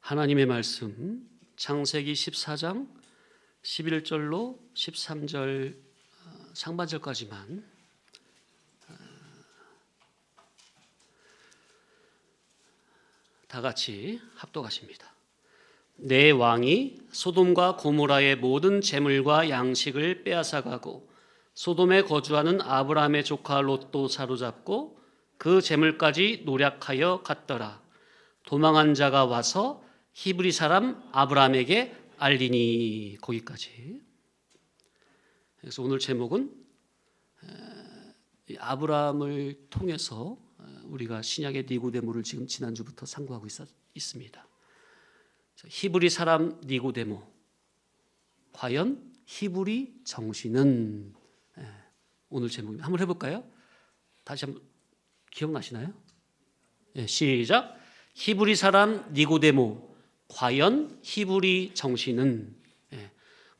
하나님의 말씀 창세기 14장 11절로 13절 상반절까지만 다 같이 합독하십니다. 내 왕이 소돔과 고모라의 모든 재물과 양식을 빼앗아가고 소돔에 거주하는 아브라함의 조카 롯도 사로잡고 그 재물까지 노략하여 갔더라. 도망한 자가 와서 히브리 사람 아브라함에게 알리니. 거기까지. 그래서 오늘 제목은 아브라함을 통해서 우리가 신약의 니고데모를 지금 지난주부터 상고하고 있습니다. 히브리 사람 니고데모, 과연 히브리 정신은? 오늘 제목입니다. 한번 해볼까요? 다시 한번 기억나시나요? 시작. 히브리 사람 니고데모, 과연 히브리 정신은?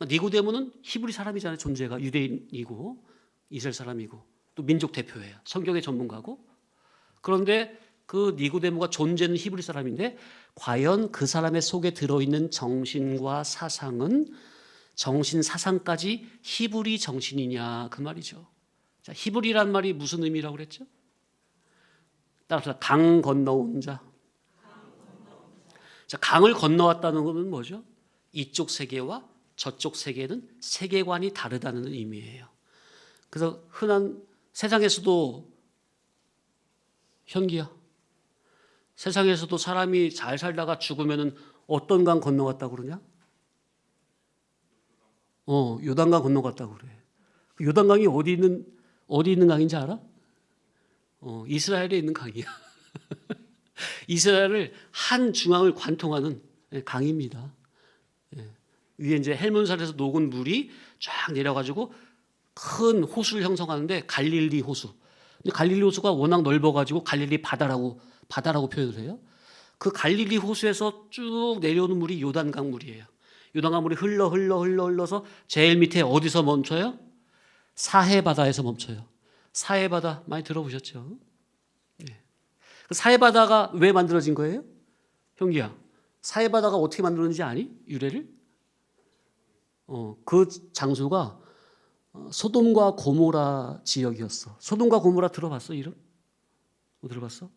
니고데모는 히브리 사람이잖아요. 존재가 유대인이고 이스라엘 사람이고 또 민족 대표예요. 성경의 전문가고. 그런데 그 니고데모가 존재는 히브리 사람인데 과연 그 사람의 속에 들어있는 정신과 사상은 정신 사상까지 히브리 정신이냐, 그 말이죠. 자, 히브리란 말이 무슨 의미라고 그랬죠? 따라서 강 건너온 자. 자, 강을 건너왔다는 것은 뭐죠? 이쪽 세계와 저쪽 세계는 세계관이 다르다는 의미예요. 그래서 흔한 세상에서도 현기야, 세상에서도 사람이 잘 살다가 죽으면은 어떤 강 건너갔다고 그러냐? 요단강 건너갔다고 그래. 요단강이 어디 있는 강인지 알아? 이스라엘에 있는 강이야. 이스라엘을 한 중앙을 관통하는 강입니다. 위에 이제 헬문산에서 녹은 물이 쫙 내려가지고 큰 호수를 형성하는데 갈릴리 호수. 근데 갈릴리 호수가 워낙 넓어가지고 갈릴리 바다라고 표현을 해요. 그 갈릴리 호수에서 쭉 내려오는 물이 요단강 물이에요. 요단강 물이 흘러서 제일 밑에 어디서 멈춰요? 사해바다에서 멈춰요. 사해바다 많이 들어보셨죠? 그 사해바다가 왜 만들어진 거예요? 형기야, 사해바다가 어떻게 만들어진지 아니? 유래를? 그 장소가 소돔과 고모라 지역이었어. 소돔과 고모라 들어봤어? 이름? 못 들어봤어?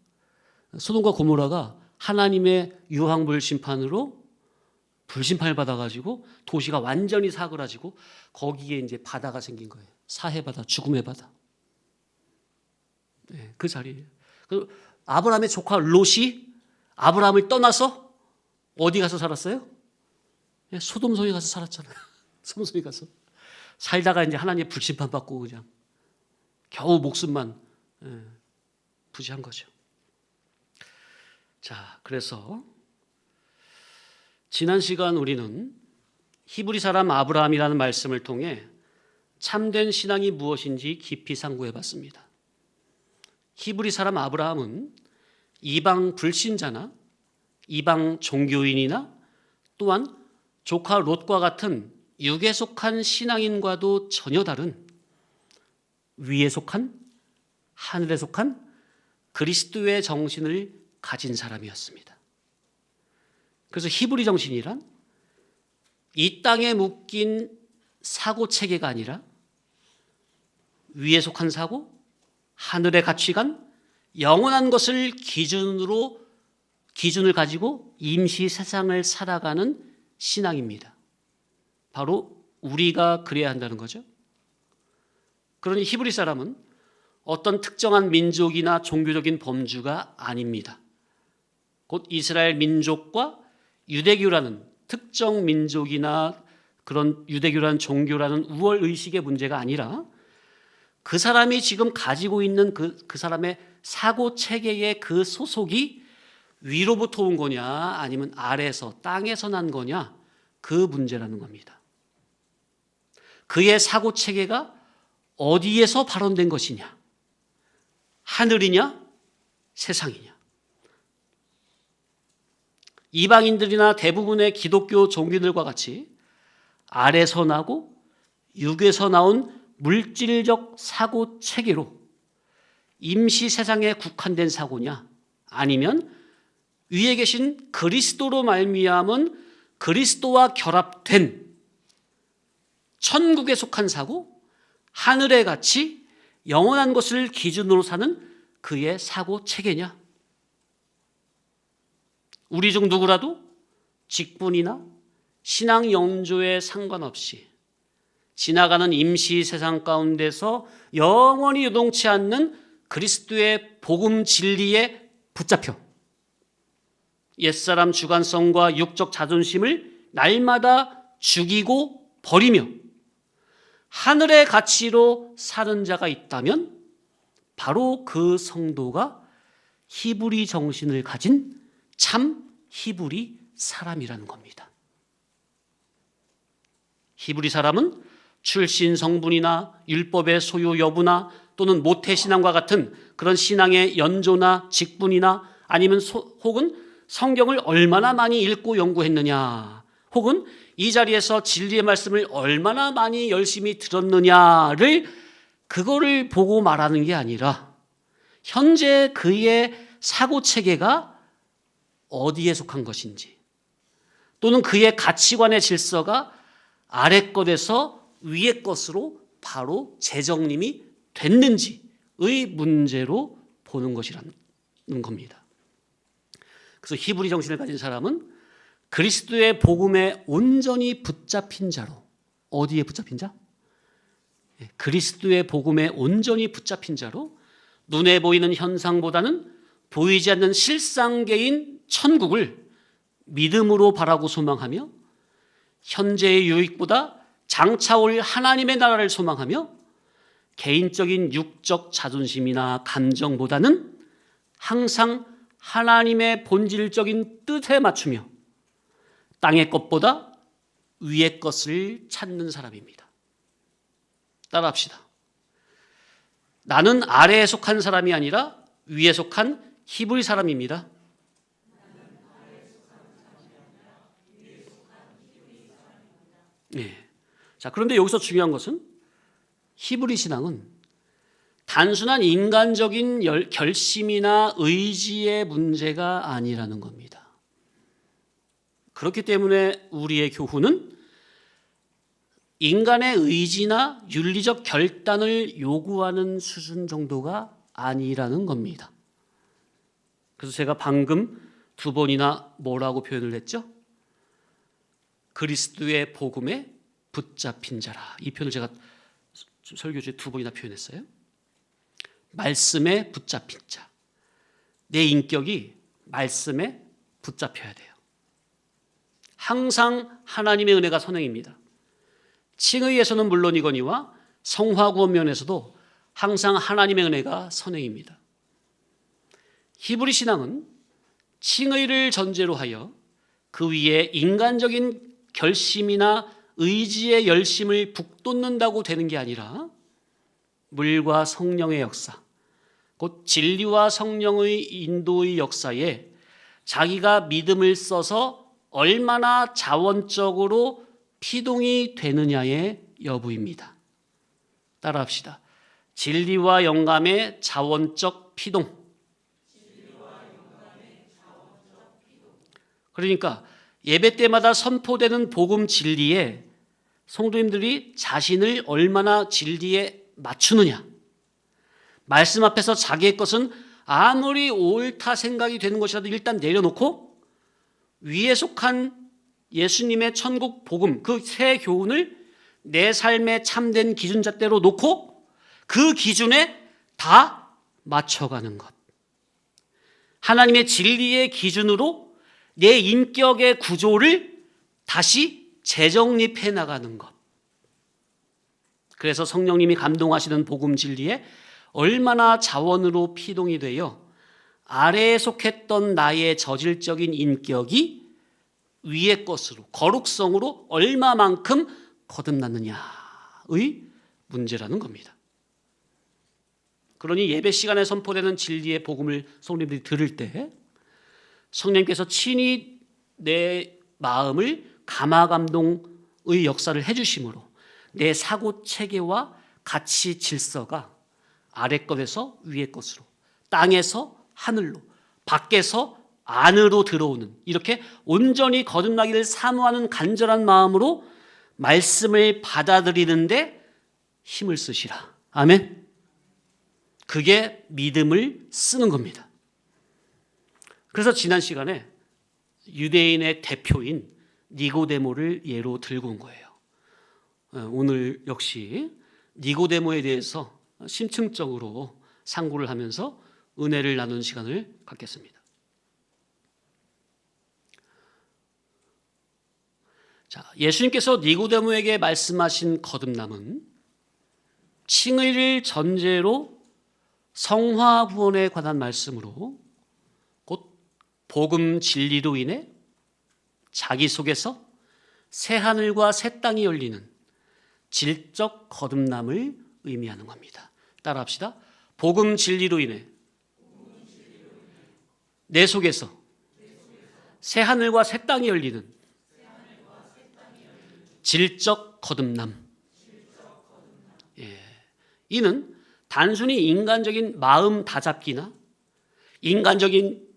소돔과 고모라가 하나님의 유황불 심판으로 불심판을 받아가지고 도시가 완전히 사그라지고 거기에 이제 바다가 생긴 거예요. 사해바다, 죽음의 바다. 그 자리예요. 아브라함의 조카 롯이 아브라함을 떠나서 어디 가서 살았어요? 소돔성에 가서 살았잖아요. 소돔성에 가서 살다가 이제 하나님의 불심판 받고 그냥 겨우 목숨만 부지한 거죠. 자, 그래서 지난 시간 우리는 히브리 사람 아브라함이라는 말씀을 통해 참된 신앙이 무엇인지 깊이 상고해 봤습니다. 히브리 사람 아브라함은 이방 불신자나 이방 종교인이나 또한 조카 롯과 같은 육에 속한 신앙인과도 전혀 다른 위에 속한, 하늘에 속한 그리스도의 정신을 가진 사람이었습니다. 그래서 히브리 정신이란 이 땅에 묶인 사고 체계가 아니라 위에 속한 사고, 하늘의 가치관, 영원한 것을 기준을 가지고 임시 세상을 살아가는 신앙입니다. 바로 우리가 그래야 한다는 거죠. 그러니 히브리 사람은 어떤 특정한 민족이나 종교적인 범주가 아닙니다. 곧 이스라엘 민족과 유대교라는 특정 민족이나 그런 유대교라는 종교라는 우월의식의 문제가 아니라 그 사람이 지금 가지고 있는 그 사람의 사고 체계의 그 소속이 위로부터 온 거냐 아니면 아래에서 땅에서 난 거냐, 그 문제라는 겁니다. 그의 사고 체계가 어디에서 발원된 것이냐, 하늘이냐 세상이냐. 이방인들이나 대부분의 기독교 종교들과 같이 아래에서 나고 육에서 나온 물질적 사고 체계로 임시 세상에 국한된 사고냐, 아니면 위에 계신 그리스도로 말미암은 그리스도와 결합된 천국에 속한 사고, 하늘의 가치, 영원한 것을 기준으로 사는 그의 사고 체계냐? 우리 중 누구라도 직분이나 신앙 영조에 상관없이 지나가는 임시 세상 가운데서 영원히 요동치 않는 그리스도의 복음 진리에 붙잡혀 옛사람 주관성과 육적 자존심을 날마다 죽이고 버리며 하늘의 가치로 사는 자가 있다면 바로 그 성도가 히브리 정신을 가진 참 히브리 사람이라는 겁니다. 히브리 사람은 출신 성분이나 율법의 소유 여부나 또는 모태신앙과 같은 그런 신앙의 연조나 직분이나 아니면 혹은 성경을 얼마나 많이 읽고 연구했느냐, 혹은 이 자리에서 진리의 말씀을 얼마나 많이 열심히 들었느냐를 그거를 보고 말하는 게 아니라 현재 그의 사고체계가 어디에 속한 것인지, 또는 그의 가치관의 질서가 아래 것에서 위의 것으로 바로 재정립이 됐는지의 문제로 보는 것이라는 겁니다. 그래서 히브리 정신을 가진 사람은 그리스도의 복음에 온전히 붙잡힌 자로, 어디에 붙잡힌 자? 그리스도의 복음에 온전히 붙잡힌 자로 눈에 보이는 현상보다는 보이지 않는 실상계인 천국을 믿음으로 바라고 소망하며 현재의 유익보다 장차 올 하나님의 나라를 소망하며 개인적인 육적 자존심이나 감정보다는 항상 하나님의 본질적인 뜻에 맞추며 땅의 것보다 위의 것을 찾는 사람입니다. 따라합시다. 나는 아래에 속한 사람이 아니라 위에 속한 히브리 사람입니다. 네. 자, 그런데 여기서 중요한 것은 히브리 신앙은 단순한 인간적인 결심이나 의지의 문제가 아니라는 겁니다. 그렇기 때문에 우리의 교훈은 인간의 의지나 윤리적 결단을 요구하는 수준 정도가 아니라는 겁니다. 그래서 제가 방금 두 번이나 뭐라고 표현을 했죠? 그리스도의 복음에 붙잡힌 자라. 이 표현을 제가 설교 중에 두 번이나 표현했어요. 말씀에 붙잡힌 자. 내 인격이 말씀에 붙잡혀야 돼요. 항상 하나님의 은혜가 선행입니다. 칭의에서는 물론이거니와 성화구원 면에서도 항상 하나님의 은혜가 선행입니다. 히브리 신앙은 칭의를 전제로 하여 그 위에 인간적인 결심이나 의지의 열심을 북돋는다고 되는 게 아니라 물과 성령의 역사, 곧 진리와 성령의 인도의 역사에 자기가 믿음을 써서 얼마나 자원적으로 피동이 되느냐의 여부입니다. 따라합시다. 진리와 영감의 자원적 피동. 그러니까 예배 때마다 선포되는 복음 진리에 성도님들이 자신을 얼마나 진리에 맞추느냐. 말씀 앞에서 자기의 것은 아무리 옳다 생각이 되는 것이라도 일단 내려놓고 위에 속한 예수님의 천국 복음, 그 새 교훈을 내 삶의 참된 기준잣대로 놓고 그 기준에 다 맞춰가는 것. 하나님의 진리의 기준으로 내 인격의 구조를 다시 재정립해 나가는 것. 그래서 성령님이 감동하시는 복음 진리에 얼마나 자원으로 피동이 되어 아래에 속했던 나의 저질적인 인격이 위의 것으로, 거룩성으로 얼마만큼 거듭났느냐의 문제라는 겁니다. 그러니 예배 시간에 선포되는 진리의 복음을 성도님들이 들을 때 성령님께서 친히 내 마음을 감화감동의 역사를 해주심으로 내 사고 체계와 가치 질서가 아래 것에서 위의 것으로, 땅에서 하늘로, 밖에서 안으로 들어오는, 이렇게 온전히 거듭나기를 사모하는 간절한 마음으로 말씀을 받아들이는데 힘을 쓰시라. 아멘. 그게 믿음을 쓰는 겁니다. 그래서 지난 시간에 유대인의 대표인 니고데모를 예로 들고 온 거예요. 오늘 역시 니고데모에 대해서 심층적으로 상고를 하면서 은혜를 나누는 시간을 갖겠습니다. 자, 예수님께서 니고데모에게 말씀하신 거듭남은 칭의를 전제로 성화 구원에 관한 말씀으로 곧 복음 진리로 인해 자기 속에서 새 하늘과 새 땅이 열리는 질적 거듭남을 의미하는 겁니다. 따라합시다. 복음 진리로 인해 내 속에서 새 하늘과 새 땅이 열리는 질적 거듭남. 예. 이는 단순히 인간적인 마음 다잡기나 인간적인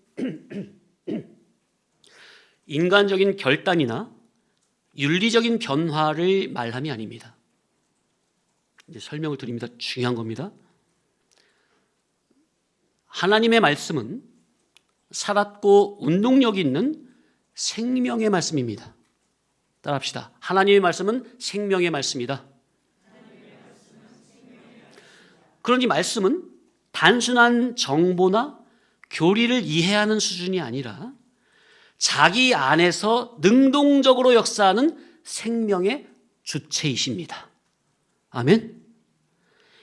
결단이나 윤리적인 변화를 말함이 아닙니다. 이제 설명을 드립니다. 중요한 겁니다. 하나님의 말씀은 살았고 운동력 있는 생명의 말씀입니다. 따라합시다. 하나님의 말씀은 생명의 말씀이다. 그러니 말씀은 단순한 정보나 교리를 이해하는 수준이 아니라 자기 안에서 능동적으로 역사하는 생명의 주체이십니다. 아멘.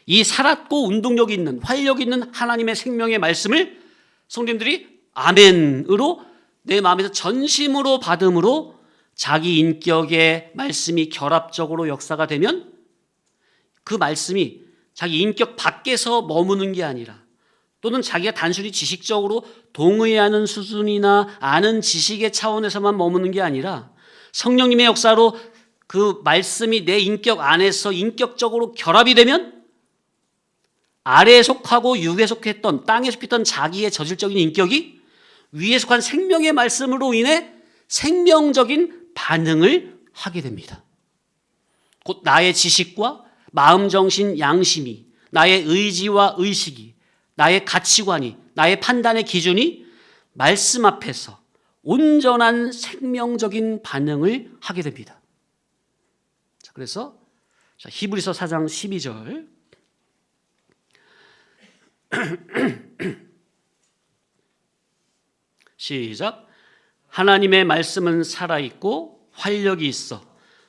이 살았고 운동력 있는, 활력 있는 하나님의 생명의 말씀을 성도님들이 아멘으로 내 마음에서 전심으로 받음으로 자기 인격의 말씀이 결합적으로 역사가 되면 그 말씀이 자기 인격 밖에서 머무는 게 아니라 또는 자기가 단순히 지식적으로 동의하는 수준이나 아는 지식의 차원에서만 머무는 게 아니라 성령님의 역사로 그 말씀이 내 인격 안에서 인격적으로 결합이 되면 아래에 속하고 육에 속했던 땅에 속했던 자기의 저질적인 인격이 위에 속한 생명의 말씀으로 인해 생명적인 반응을 하게 됩니다. 곧 나의 지식과 마음, 정신, 양심이, 나의 의지와 의식이, 나의 가치관이, 나의 판단의 기준이 말씀 앞에서 온전한 생명적인 반응을 하게 됩니다. 자, 그래서 히브리서 4장 12절 시작. 하나님의 말씀은 살아있고 활력이 있어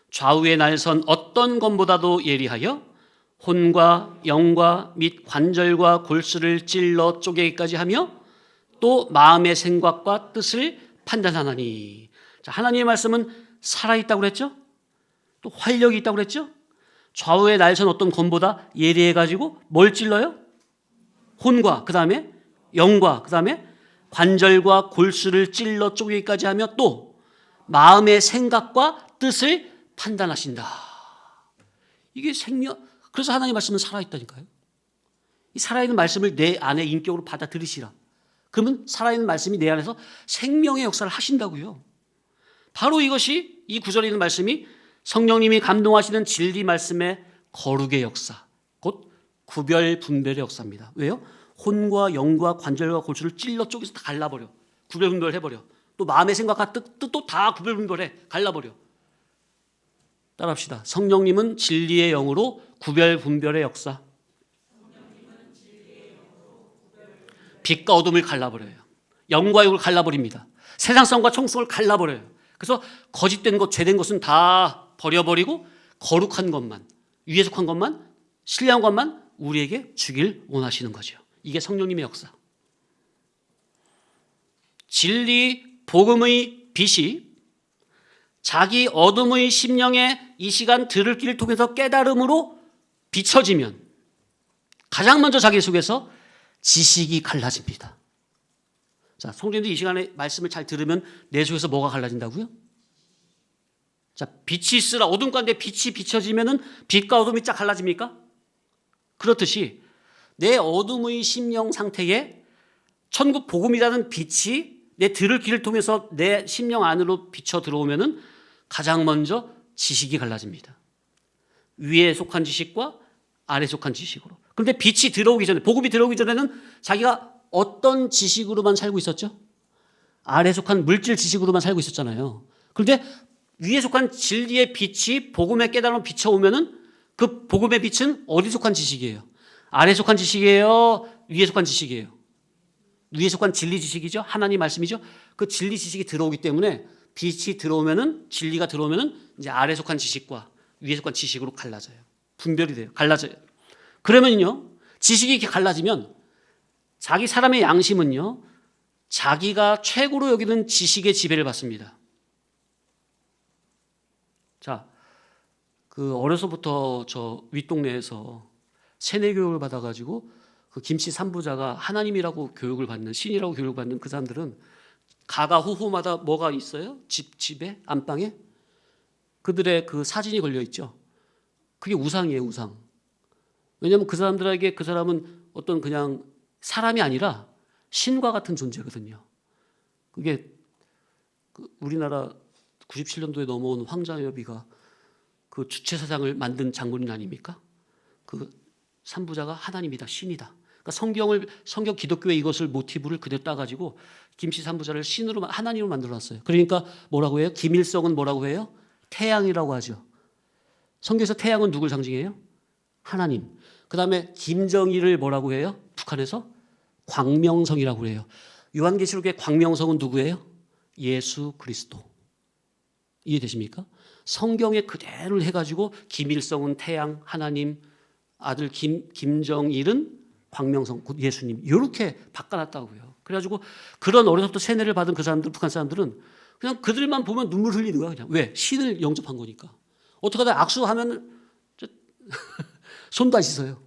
좌우의 날선 어떤 것보다도 예리하여 혼과 영과 및 관절과 골수를 찔러 쪼개기까지 하며 또 마음의 생각과 뜻을 판단하나니. 자, 하나님의 말씀은 살아있다고 그랬죠? 또 활력이 있다고 그랬죠? 좌우의 날선 어떤 검보다 예리해가지고 뭘 찔러요? 혼과 그 다음에 영과 그 다음에 관절과 골수를 찔러 쪼개기까지 하며 또 마음의 생각과 뜻을 판단하신다. 이게 생명. 그래서 하나님의 말씀은 살아있다니까요. 이 살아있는 말씀을 내 안에 인격으로 받아들이시라. 그러면 살아있는 말씀이 내 안에서 생명의 역사를 하신다고요. 바로 이것이 이 구절에 있는 말씀이 성령님이 감동하시는 진리 말씀의 거룩의 역사, 곧 구별 분별의 역사입니다. 왜요? 혼과 영과 관절과 골수를 찔러 쪼개서 다 갈라버려. 구별 분별해버려. 또 마음의 생각과 뜻도 다 구별 분별해. 갈라버려. 따라합시다. 성령님은 진리의 영으로 구별 분별의 역사. 빛과 어둠을 갈라버려요. 영과 육을 갈라버립니다. 세상성과 총성을 갈라버려요. 그래서 거짓된 것, 죄된 것은 다 버려버리고 거룩한 것만, 위에 속한 것만, 신뢰한 것만 우리에게 주길 원하시는 거죠. 이게 성령님의 역사. 진리, 복음의 빛이 자기 어둠의 심령에 이 시간 들을 길을 통해서 깨달음으로 비춰지면 가장 먼저 자기 속에서 지식이 갈라집니다. 자, 성도님들 이 시간에 말씀을 잘 들으면 내 속에서 뭐가 갈라진다고요? 자, 빛이 있으라. 어둠 가운데 빛이 비춰지면은 빛과 어둠이 쫙 갈라집니까? 그렇듯이 내 어둠의 심령 상태에 천국 복음이라는 빛이 내 들을 귀를 통해서 내 심령 안으로 비쳐 들어오면은 가장 먼저 지식이 갈라집니다. 위에 속한 지식과 아래에 속한 지식으로. 그런데 빛이 들어오기 전에, 복음이 들어오기 전에는 자기가 어떤 지식으로만 살고 있었죠? 아래에 속한 물질 지식으로만 살고 있었잖아요. 그런데 위에 속한 진리의 빛이 복음의 깨달음으로 비춰오면은 그 복음의 빛은 어디 속한 지식이에요? 아래에 속한 지식이에요? 위에 속한 지식이에요? 위에 속한 진리 지식이죠? 하나님 말씀이죠? 그 진리 지식이 들어오기 때문에 빛이 들어오면은, 진리가 들어오면은 이제 아래에 속한 지식과 위에 속한 지식으로 갈라져요. 분별이 돼요. 갈라져요. 그러면요, 지식이 이렇게 갈라지면 자기 사람의 양심은요, 자기가 최고로 여기는 지식의 지배를 받습니다. 자, 그 어려서부터 저 윗동네에서 세뇌 교육을 받아가지고 그 김씨 삼부자가 하나님이라고 교육을 받는, 신이라고 교육을 받는 그 사람들은 가가 후후마다 뭐가 있어요? 집에 안방에 그들의 그 사진이 걸려 있죠. 그게 우상이에요, 우상. 왜냐하면 그 사람들에게 그 사람은 어떤 그냥 사람이 아니라 신과 같은 존재거든요. 그게 우리나라 97년도에 넘어온 황자여비가 그 주체사상을 만든 장본인 아닙니까? 그 삼부자가 하나님이다, 신이다. 그러니까 성경 기독교의 이것을 모티브를 그대로 따가지고 김씨 삼부자를 신으로, 하나님으로 만들어놨어요. 그러니까 뭐라고 해요? 김일성은 뭐라고 해요? 태양이라고 하죠. 성경에서 태양은 누굴 상징해요? 하나님. 그 다음에 김정일을 뭐라고 해요? 북한에서 광명성이라고 해요. 요한계시록의 광명성은 누구예요? 예수 그리스도. 이해되십니까? 성경에 그대로 해가지고 김일성은 태양, 하나님, 아들 김정일은 광명성, 곧 예수님, 이렇게 바꿔놨다고요. 그래가지고 그런 어려서부터 세뇌를 받은 그 사람들, 북한 사람들은 그냥 그들만 보면 눈물 흘리는 거야. 그냥 왜? 신을 영접한 거니까. 어떡하다 악수하면 손도 안 씻어요.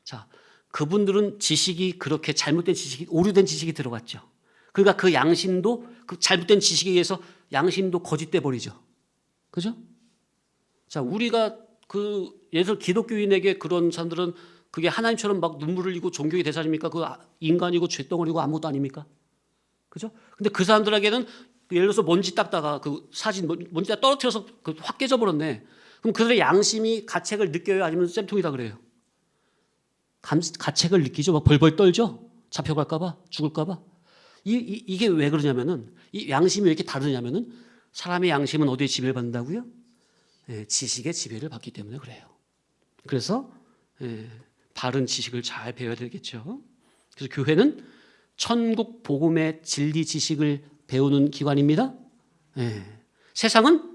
자, 그분들은 지식이 그렇게 잘못된 지식이, 오류된 지식이 들어갔죠. 그러니까 그 양심도, 그 잘못된 지식에 의해서 양심도 거짓돼 버리죠. 그죠? 자, 우리가 예를 들어 기독교인에게 그런 사람들은 그게 하나님처럼 막 눈물 흘리고 종교의 대상입니까? 그 인간이고 죄덩어리고 아무것도 아닙니까? 그죠? 근데 그 사람들에게는 예를 들어서 먼지 닦다가 그 사진 먼지 다 떨어뜨려서 확 깨져버렸네. 그럼 그들의 양심이 가책을 느껴요? 아니면 쌤통이다 그래요? 가책을 느끼죠. 막 벌벌 떨죠. 잡혀갈까봐, 죽을까봐. 이게 왜 그러냐면은, 이 양심이 왜 이렇게 다르냐면은, 사람의 양심은 어디에 지배를 받는다고요? 지식의 지배를 받기 때문에 그래요. 그래서 바른 지식을 잘 배워야 되겠죠. 그래서 교회는 천국 복음의 진리 지식을 배우는 기관입니다. 세상은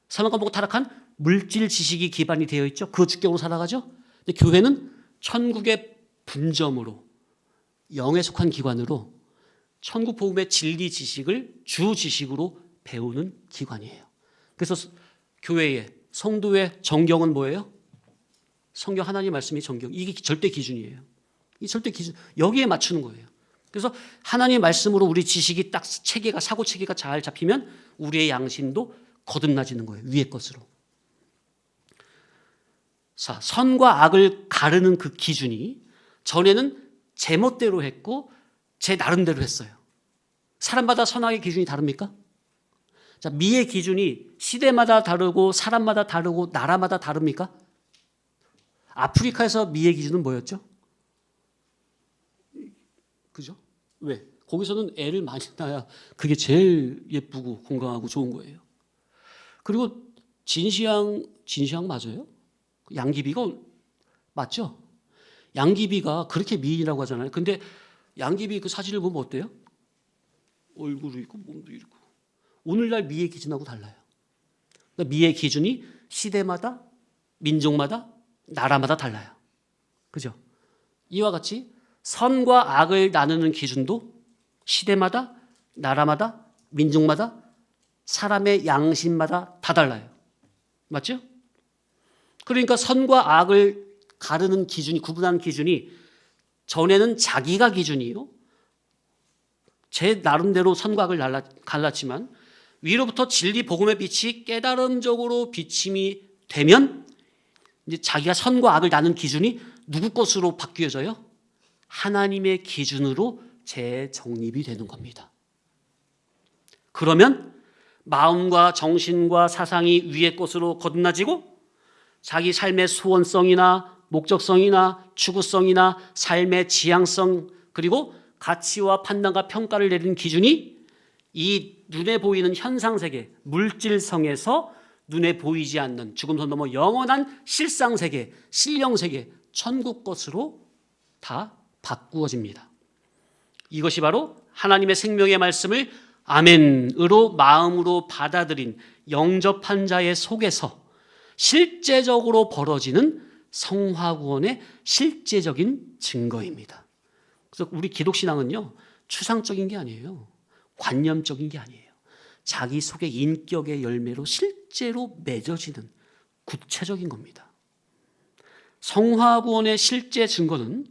사망과 보고 타락한 물질 지식이 기반이 되어 있죠. 그 주격으로 살아가죠. 근데 교회는 천국의 분점으로, 영에 속한 기관으로 천국 복음의 진리 지식을 주 지식으로 배우는 기관이에요. 그래서 교회의 성도의 정경은 뭐예요? 성경 하나님 말씀이 정경. 이게 절대 기준이에요. 이 절대 기준, 여기에 맞추는 거예요. 그래서 하나님 말씀으로 우리 지식이 딱 체계가, 사고 체계가 잘 잡히면 우리의 양심도 거듭나지는 거예요. 위의 것으로. 자, 선과 악을 가르는 그 기준이 전에는 제 멋대로 했고 제 나름대로 했어요. 사람마다 선악의 기준이 다릅니까? 자, 미의 기준이 시대마다 다르고 사람마다 다르고 나라마다 다릅니까? 아프리카에서 미의 기준은 뭐였죠? 그죠? 왜? 거기서는 애를 많이 낳아야 그게 제일 예쁘고 건강하고 좋은 거예요. 그리고 진시황 맞아요? 양귀비가 맞죠? 양귀비가 그렇게 미인이라고 하잖아요. 근데 양귀비 그 사진을 보면 어때요? 얼굴이 있고 몸도 있고. 오늘날 미의 기준하고 달라요. 그러니까 미의 기준이 시대마다, 민족마다, 나라마다 달라요. 그죠? 이와 같이 선과 악을 나누는 기준도 시대마다, 나라마다, 민족마다, 사람의 양심마다 다 달라요. 맞죠? 그러니까 선과 악을 가르는 기준이, 구분하는 기준이 전에는 자기가 기준이요. 제 나름대로 선과 악을 갈랐지만 위로부터 진리 복음의 빛이 깨달음적으로 비침이 되면 이제 자기가 선과 악을 나눈 기준이 누구 것으로 바뀌어져요? 하나님의 기준으로 재정립이 되는 겁니다. 그러면 마음과 정신과 사상이 위의 것으로 거듭나지고 자기 삶의 소원성이나 목적성이나 추구성이나 삶의 지향성 그리고 가치와 판단과 평가를 내리는 기준이 이 눈에 보이는 현상세계, 물질성에서 눈에 보이지 않는 죽음선 넘어 영원한 실상세계, 신령세계, 천국 것으로 다 바꾸어집니다. 이것이 바로 하나님의 생명의 말씀을 아멘으로 마음으로 받아들인 영접한 자의 속에서 실제적으로 벌어지는 성화구원의 실제적인 증거입니다. 그래서 우리 기독신앙은요, 추상적인 게 아니에요. 관념적인 게 아니에요. 자기 속의 인격의 열매로 실제로 맺어지는 구체적인 겁니다. 성화구원의 실제 증거는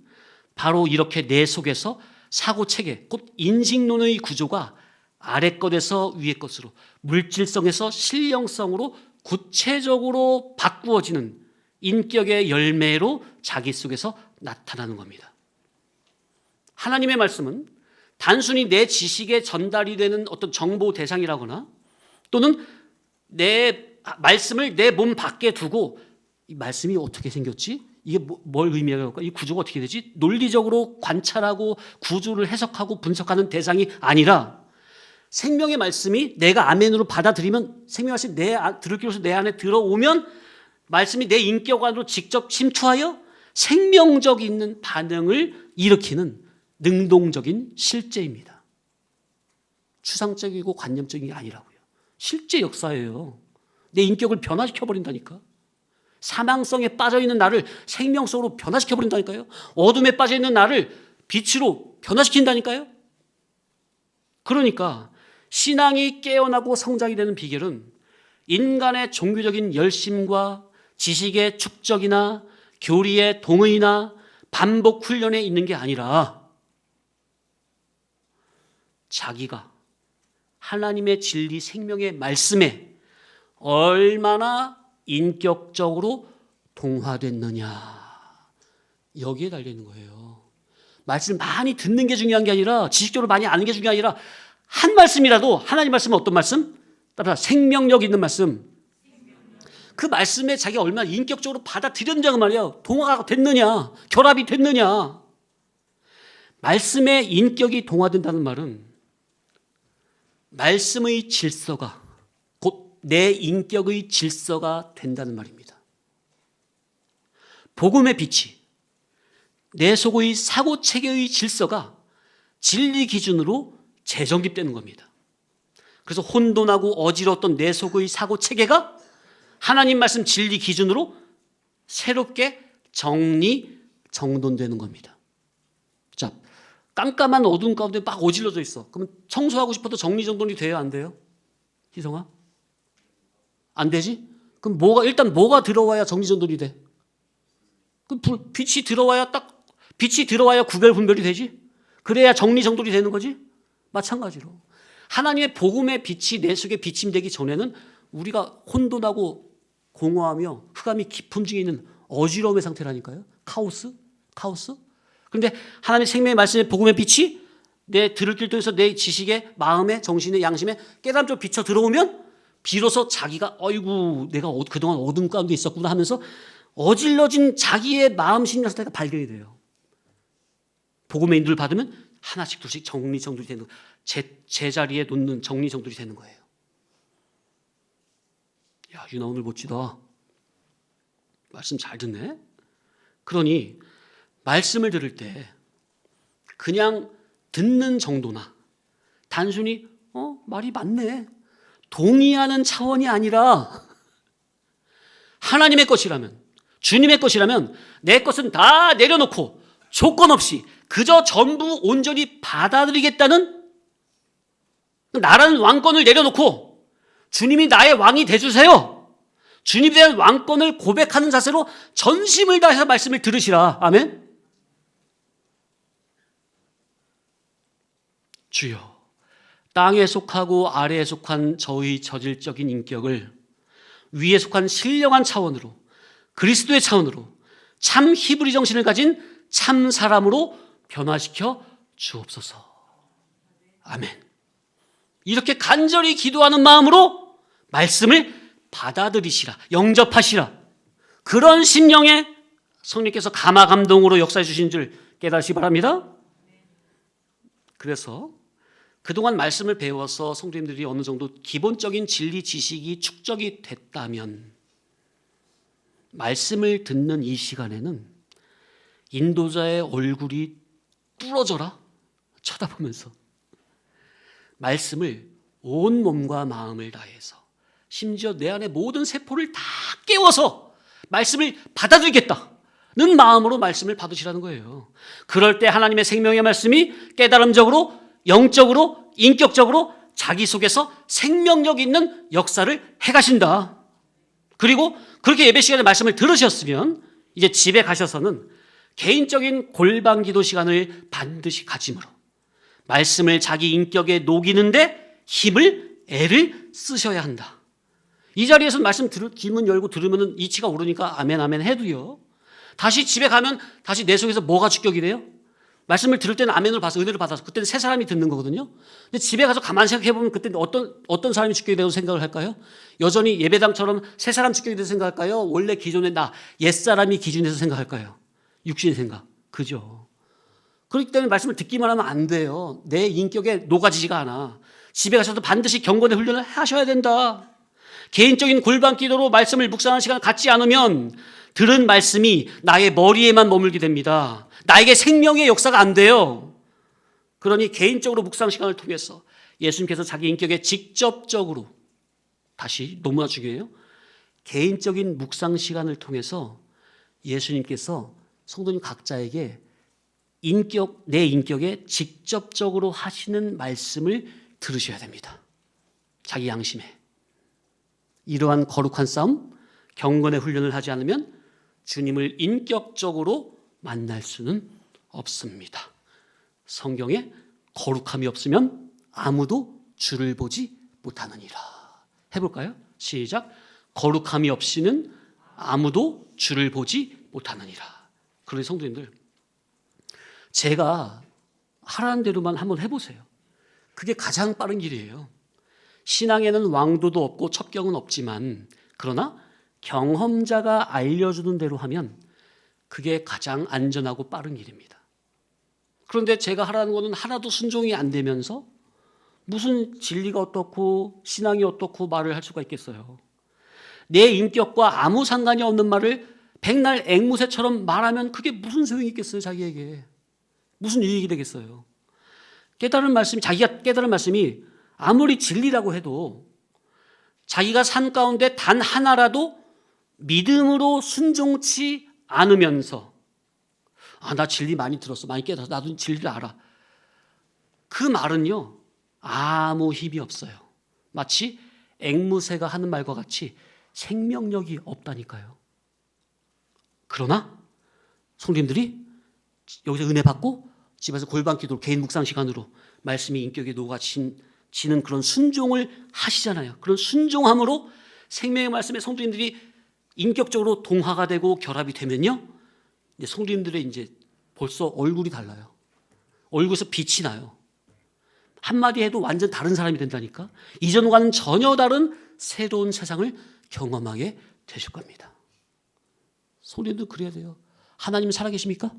바로 이렇게 내 속에서 사고체계, 곧 인식론의 구조가 아래 것에서 위의 것으로, 물질성에서 신령성으로 구체적으로 바꾸어지는 인격의 열매로 자기 속에서 나타나는 겁니다. 하나님의 말씀은 단순히 내 지식에 전달이 되는 어떤 정보 대상이라거나 또는 내 말씀을 내 몸 밖에 두고 이 말씀이 어떻게 생겼지? 이게 뭘 의미할까? 이 구조가 어떻게 되지? 논리적으로 관찰하고 구조를 해석하고 분석하는 대상이 아니라 생명의 말씀이 내가 아멘으로 받아들이면 생명의 말씀이 들을 길로서 내 안에 들어오면 말씀이 내 인격 안으로 직접 침투하여 생명적 있는 반응을 일으키는 능동적인 실제입니다. 추상적이고 관념적인 게 아니라고요. 실제 역사예요. 내 인격을 변화시켜버린다니까. 사망성에 빠져있는 나를 생명성으로 변화시켜버린다니까요. 어둠에 빠져있는 나를 빛으로 변화시킨다니까요. 그러니까 신앙이 깨어나고 성장이 되는 비결은 인간의 종교적인 열심과 지식의 축적이나 교리의 동의나 반복 훈련에 있는 게 아니라 자기가 하나님의 진리 생명의 말씀에 얼마나 인격적으로 동화됐느냐, 여기에 달려있는 거예요. 말씀을 많이 듣는 게 중요한 게 아니라, 지식적으로 많이 아는 게 중요한 게 아니라 한 말씀이라도, 하나님 말씀은 어떤 말씀? 따라 생명력 있는 말씀. 그 말씀에 자기가 얼마나 인격적으로 받아들였느냐 그 말이에요. 동화가 됐느냐, 결합이 됐느냐. 말씀의 인격이 동화된다는 말은 말씀의 질서가 곧 내 인격의 질서가 된다는 말입니다. 복음의 빛이 내 속의 사고체계의 질서가 진리 기준으로 재정립되는 겁니다. 그래서 혼돈하고 어지러웠던 내 속의 사고체계가 하나님 말씀 진리 기준으로 새롭게 정돈되는 겁니다. 자, 깜깜한 어두운 가운데 막 어질러져 있어. 그러면 청소하고 싶어도 정리정돈이 돼요, 안 돼요? 희성아? 안 되지? 그럼 일단 뭐가 들어와야 정리정돈이 돼? 빛이 들어와야 구별 분별이 되지? 그래야 정리정돈이 되는 거지? 마찬가지로 하나님의 복음의 빛이 내 속에 비침되기 전에는 우리가 혼돈하고 공허하며 흑암이 깊음 중에 있는 어지러움의 상태라니까요. 카오스. 그런데 하나님의 생명의 말씀의 복음의 빛이 내 들을 길 통해서 내 지식에, 마음에, 정신에, 양심에 깨달음적으로 비쳐 들어오면 비로소 자기가 어이구 내가 그동안 어둠 가운데 있었구나 하면서 어질러진 자기의 마음 심리 상태가 발견이 돼요. 복음의 인도를 받으면 하나씩 둘씩 정리정돈이 되는 거예요. 제자리에 놓는 정리정돈이 되는 거예요. 야, 유나 오늘 멋지다. 말씀 잘 듣네. 그러니 말씀을 들을 때 그냥 듣는 정도나 단순히 말이 맞네, 동의하는 차원이 아니라 하나님의 것이라면, 주님의 것이라면 내 것은 다 내려놓고 조건 없이 그저 전부 온전히 받아들이겠다는 나라는 왕권을 내려놓고 주님이 나의 왕이 돼주세요, 주님에 대한 왕권을 고백하는 자세로 전심을 다해서 말씀을 들으시라. 아멘. 주여, 땅에 속하고 아래에 속한 저의 저질적인 인격을 위에 속한 신령한 차원으로, 그리스도의 차원으로 참 히브리 정신을 가진 참 사람으로 변화시켜 주옵소서. 아멘. 이렇게 간절히 기도하는 마음으로 말씀을 받아들이시라, 영접하시라. 그런 심령에 성령께서 감화감동으로 역사해 주신 줄 깨달으시기 바랍니다. 그래서 그동안 말씀을 배워서 성도님들이 어느 정도 기본적인 진리 지식이 축적이 됐다면 말씀을 듣는 이 시간에는 인도자의 얼굴이 뚫어져라 쳐다보면서 말씀을 온 몸과 마음을 다해서 심지어 내 안의 모든 세포를 다 깨워서 말씀을 받아들이겠다는 마음으로 말씀을 받으시라는 거예요. 그럴 때 하나님의 생명의 말씀이 깨달음적으로, 영적으로, 인격적으로 자기 속에서 생명력 있는 역사를 해가신다. 그리고 그렇게 예배 시간에 말씀을 들으셨으면 이제 집에 가셔서는 개인적인 골방 기도 시간을 반드시 가짐으로 말씀을 자기 인격에 녹이는데 애를 쓰셔야 한다. 이 자리에서 길문 열고 들으면 이치가 오르니까 아멘 아멘 해도요, 다시 집에 가면 다시 내 속에서 뭐가 축격이 돼요? 말씀을 들을 때는 아멘으로 봐서 은혜를 받아서 그때는 새 사람이 듣는 거거든요. 근데 집에 가서 가만히 생각해 보면 그때는 어떤 사람이 축격이 되고 생각을 할까요? 여전히 예배당처럼 새 사람 축격이 돼서 생각할까요? 원래 기존의 나 옛사람이 기준에서 생각할까요? 육신의 생각. 그죠? 그렇기 때문에 말씀을 듣기만 하면 안 돼요. 내 인격에 녹아지지가 않아. 집에 가셔도 반드시 경건의 훈련을 하셔야 된다. 개인적인 골방 기도로 말씀을 묵상하는 시간을 갖지 않으면 들은 말씀이 나의 머리에만 머물게 됩니다. 나에게 생명의 역사가 안 돼요. 그러니 개인적으로 묵상 시간을 통해서 예수님께서 자기 인격에 직접적으로, 다시 너무나 중요해요, 개인적인 묵상 시간을 통해서 예수님께서 성도님 각자에게 내 인격에 직접적으로 하시는 말씀을 들으셔야 됩니다. 자기 양심에. 이러한 거룩한 싸움, 경건의 훈련을 하지 않으면 주님을 인격적으로 만날 수는 없습니다. 성경에 거룩함이 없으면 아무도 주를 보지 못하느니라. 해볼까요? 시작. 거룩함이 없이는 아무도 주를 보지 못하느니라. 그러니 성도님들, 제가 하라는 대로만 한번 해보세요. 그게 가장 빠른 길이에요. 신앙에는 왕도도 없고 첩경은 없지만, 그러나 경험자가 알려주는 대로 하면 그게 가장 안전하고 빠른 길입니다. 그런데 제가 하라는 거는 하나도 순종이 안 되면서 무슨 진리가 어떻고 신앙이 어떻고 말을 할 수가 있겠어요. 내 인격과 아무 상관이 없는 말을 백날 앵무새처럼 말하면 그게 무슨 소용이 있겠어요. 자기에게 무슨 유익이 되겠어요. 자기가 깨달은 말씀이 아무리 진리라고 해도 자기가 산 가운데 단 하나라도 믿음으로 순종치 않으면서 나 진리 많이 들었어, 많이 깨달았어, 나도 진리를 알아, 그 말은요 아무 힘이 없어요. 마치 앵무새가 하는 말과 같이 생명력이 없다니까요. 그러나 성도님들이 여기서 은혜 받고 집에서 골방 기도로, 개인 묵상 시간으로 말씀이 인격에 녹아지는 그런 순종을 하시잖아요. 그런 순종함으로 생명의 말씀에 성도님들이 인격적으로 동화가 되고 결합이 되면요, 이제 성도님들의 이제 벌써 얼굴이 달라요. 얼굴에서 빛이 나요. 한마디 해도 완전 다른 사람이 된다니까. 이전과는 전혀 다른 새로운 세상을 경험하게 되실 겁니다. 성도님들 그래야 돼요. 하나님 살아계십니까?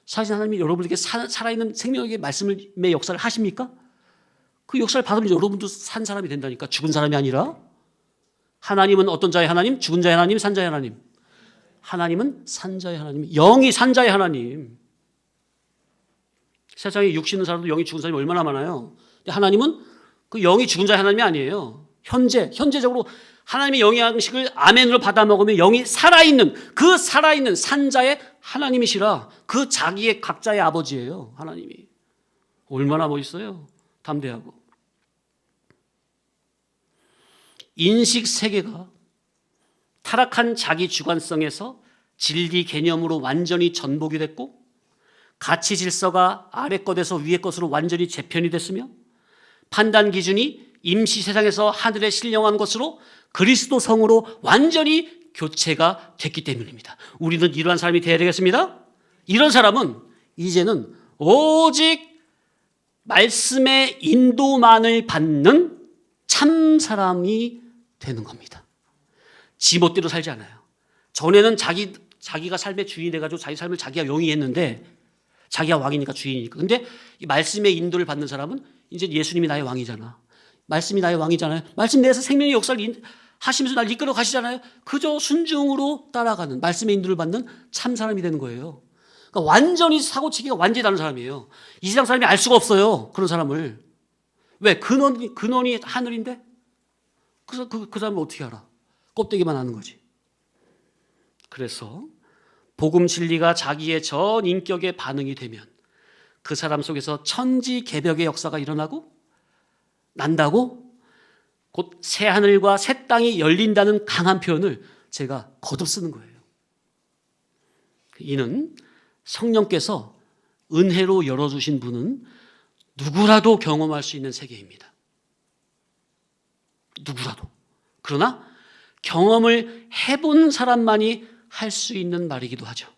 사실 하나님이 여러분에게 살아있는 생명의 말씀의 역사를 하십니까? 그 역사를 받으면 여러분도 산 사람이 된다니까. 죽은 사람이 아니라. 하나님은 어떤 자의 하나님? 죽은 자의 하나님, 산 자의 하나님. 하나님은 산 자의 하나님, 영이 산 자의 하나님. 세상에 육신 있는 사람도 영이 죽은 사람이 얼마나 많아요. 근데 하나님은 그 영이 죽은 자의 하나님이 아니에요. 현재적으로 하나님의 영의 양식을 아멘으로 받아 먹으면 영이 살아있는, 그 살아있는 산 자의 하나님이시라. 그 자기의 각자의 아버지예요. 하나님이. 얼마나 멋있어요. 담대하고. 인식 세계가 타락한 자기 주관성에서 진리 개념으로 완전히 전복이 됐고, 가치 질서가 아래 것에서 위에 것으로 완전히 재편이 됐으며, 판단 기준이 임시 세상에서 하늘에 신령한 것으로 그리스도 성으로 완전히 교체가 됐기 때문입니다. 우리는 이러한 사람이 되어야 되겠습니다. 이런 사람은 이제는 오직 말씀의 인도만을 받는 참 사람이 되는 겁니다. 지멋대로 살지 않아요. 전에는 자기가 삶의 주인이 돼가지고 자기 삶을 자기가 영위했는데, 자기가 왕이니까 주인이니까. 근데 이 말씀의 인도를 받는 사람은 이제 예수님이 나의 왕이잖아. 말씀이 나의 왕이잖아요. 말씀 내에서 생명의 역사를 하시면서 날 이끌어 가시잖아요. 그저 순종으로 따라가는, 말씀의 인도를 받는 참 사람이 되는 거예요. 그러니까 완전히 사고치기가 완전히 다른 사람이에요. 이 세상 사람이 알 수가 없어요. 그런 사람을. 왜? 근원이 하늘인데? 그래서 그 사람을 어떻게 알아? 껍데기만 아는 거지. 그래서 복음 진리가 자기의 전 인격에 반응이 되면 그 사람 속에서 천지개벽의 역사가 일어나고 난다고, 곧 새 하늘과 새 땅이 열린다는 강한 표현을 제가 거듭 쓰는 거예요. 이는 성령께서 은혜로 열어주신 분은 누구라도 경험할 수 있는 세계입니다. 누구라도. 그러나 경험을 해본 사람만이 할 수 있는 말이기도 하죠.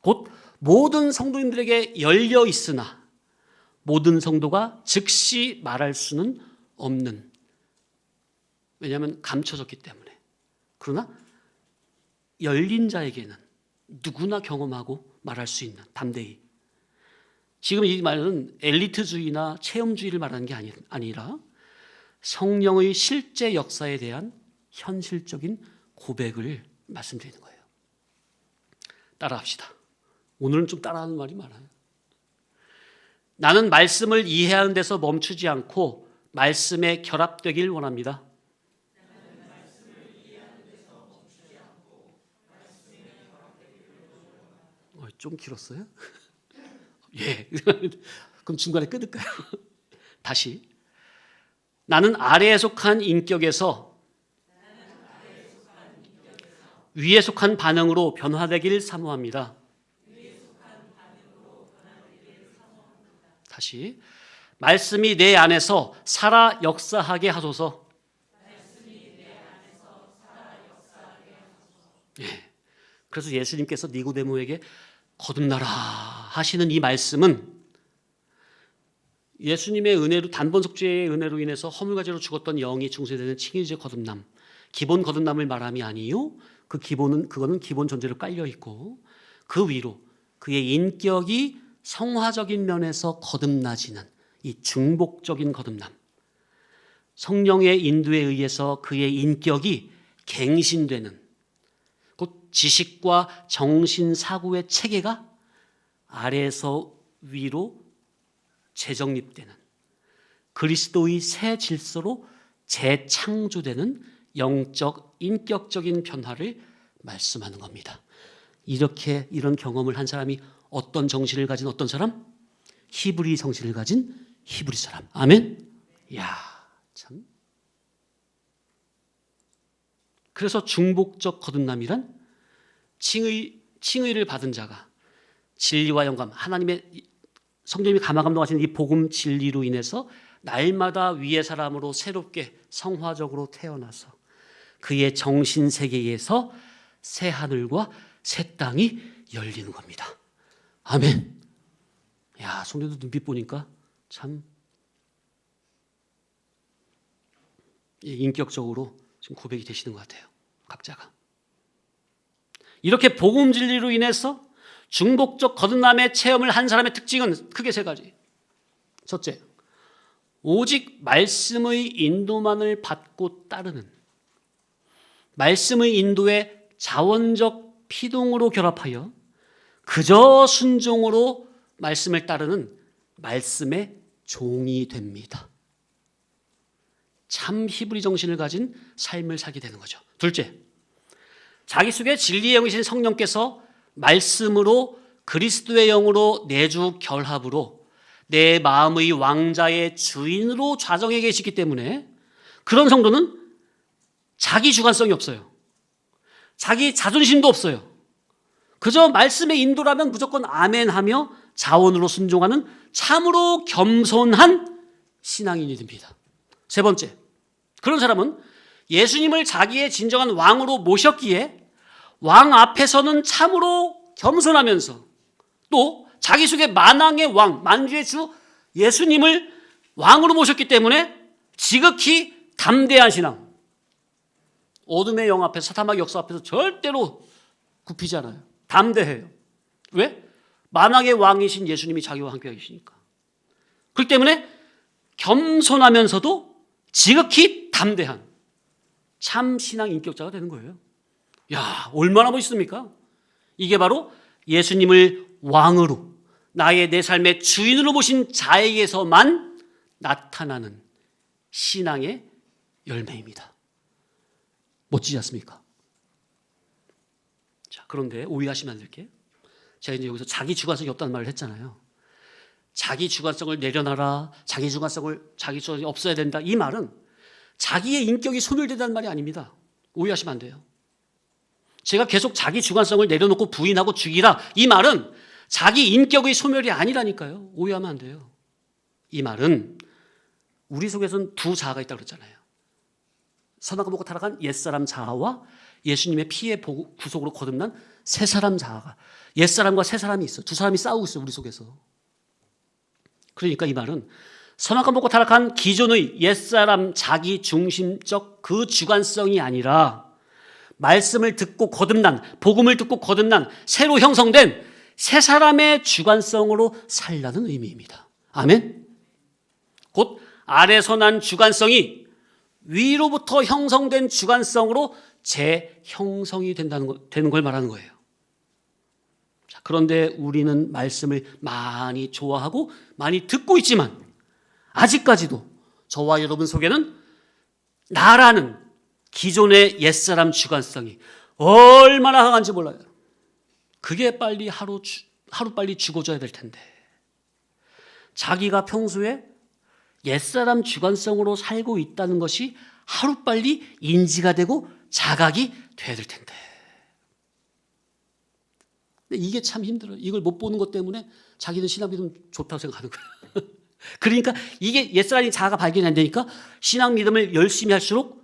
곧 모든 성도님들에게 열려 있으나 모든 성도가 즉시 말할 수는 없는, 왜냐하면 감춰졌기 때문에. 그러나 열린 자에게는 누구나 경험하고 말할 수 있는, 담대히. 지금 이 말은 엘리트주의나 체험주의를 말하는 게 아니라 성령의 실제 역사에 대한 현실적인 고백을 말씀드리는 거예요. 따라합시다. 오늘은 좀 따라하는 말이 많아요. 나는 말씀을 이해하는 데서 멈추지 않고 말씀에 결합되길 원합니다. 좀 길었어요? 예. 그럼 중간에 끊을까요? 다시. 나는 아래에 속한 인격에서 위에 속한 반응으로 변화되길 사모합니다. 다시. 말씀이 내 안에서 살아 역사하게 하소서. 예. 그래서 예수님께서 니고데모에게 거듭나라 하시는 이 말씀은 예수님의 은혜로, 단번 속죄의 은혜로 인해서 허물가지로 죽었던 영이 중세되는 칭의죄 거듭남, 기본 거듭남을 말함이 아니요, 그거는 기본 존재로 깔려 있고 그 위로 그의 인격이 성화적인 면에서 거듭나지는 이 중복적인 거듭남, 성령의 인도에 의해서 그의 인격이 갱신되는, 곧 지식과 정신 사고의 체계가 아래에서 위로 재정립되는, 그리스도의 새 질서로 재창조되는 영적 인격적인 변화를 말씀하는 겁니다. 이런 경험을 한 사람이 어떤 정신을 가진 어떤 사람? 히브리 정신을 가진 히브리 사람. 아멘. 야, 참. 그래서 중복적 거듭남이란 칭의를 받은 자가 진리와 영감, 하나님의 성령님이 감화감동하시는 이 복음 진리로 인해서 날마다 위의 사람으로 새롭게 성화적으로 태어나서 그의 정신 세계에서 새 하늘과 새 땅이 열리는 겁니다. 아멘. 야, 성도들 눈빛 보니까 참 인격적으로 지금 고백이 되시는 것 같아요. 각자가. 이렇게 복음 진리로 인해서 중복적 거듭남의 체험을 한 사람의 특징은 크게 세 가지. 첫째, 오직 말씀의 인도만을 받고 따르는, 말씀의 인도에 자원적 피동으로 결합하여 그저 순종으로 말씀을 따르는 말씀의 종이 됩니다. 참 히브리 정신을 가진 삶을 살게 되는 거죠. 둘째, 자기 속에 진리의 영이신 성령께서 말씀으로 그리스도의 영으로 내주 결합으로 내 마음의 왕자의 주인으로 좌정해 계시기 때문에 그런 성도는 자기 주관성이 없어요. 자기 자존심도 없어요. 그저 말씀의 인도라면 무조건 아멘하며 자원으로 순종하는 참으로 겸손한 신앙인이 됩니다. 세 번째, 그런 사람은 예수님을 자기의 진정한 왕으로 모셨기에 왕 앞에서는 참으로 겸손하면서 또 자기 속에 만왕의 왕, 만주의 주 예수님을 왕으로 모셨기 때문에 지극히 담대한 신앙. 어둠의 영 앞에서, 사탄마귀 역사 앞에서 절대로 굽히지 않아요. 담대해요. 왜? 만왕의 왕이신 예수님이 자기와 함께 계시니까. 그렇기 때문에 겸손하면서도 지극히 담대한 참 신앙 인격자가 되는 거예요. 야, 얼마나 멋있습니까? 이게 바로 예수님을 왕으로, 내 삶의 주인으로 모신 자에게서만 나타나는 신앙의 열매입니다. 멋지지 않습니까? 자, 그런데 오해하시면 안 될게요. 제가 이제 여기서 자기 주관성이 없다는 말을 했잖아요. 자기 주관성을 내려놔라, 자기 주관성이 없어야 된다. 이 말은 자기의 인격이 소멸된다는 말이 아닙니다. 오해하시면 안 돼요. 제가 계속 자기 주관성을 내려놓고 부인하고 죽이라, 이 말은 자기 인격의 소멸이 아니라니까요. 오해하면 안 돼요. 이 말은 우리 속에서는 두 자아가 있다고 그랬잖아요. 선악과 먹고 타락한 옛사람 자아와 예수님의 피의 구속으로 거듭난 새사람 자아가, 옛사람과 새사람이 있어. 두 사람이 싸우고 있어요, 우리 속에서. 그러니까 이 말은 선악과 먹고 타락한 기존의 옛사람 자기 중심적 그 주관성이 아니라 말씀을 듣고 거듭난, 복음을 듣고 거듭난 새로 형성된 새 사람의 주관성으로 살라는 의미입니다. 아멘? 곧 아래서 난 주관성이 위로부터 형성된 주관성으로 재형성이 되는 걸 말하는 거예요. 자, 그런데 우리는 말씀을 많이 좋아하고 많이 듣고 있지만 아직까지도 저와 여러분 속에는 나라는 기존의 옛사람 주관성이 얼마나 강한지 몰라요. 그게 빨리 하루빨리 죽어줘야 될 텐데, 자기가 평소에 옛사람 주관성으로 살고 있다는 것이 하루빨리 인지가 되고 자각이 돼야 될 텐데. 근데 이게 참 힘들어요. 이걸 못 보는 것 때문에 자기는 신앙 믿음 좋다고 생각하는 거예요. 그러니까 이게 옛사람이 자아가 발견이 안 되니까 신앙 믿음을 열심히 할수록,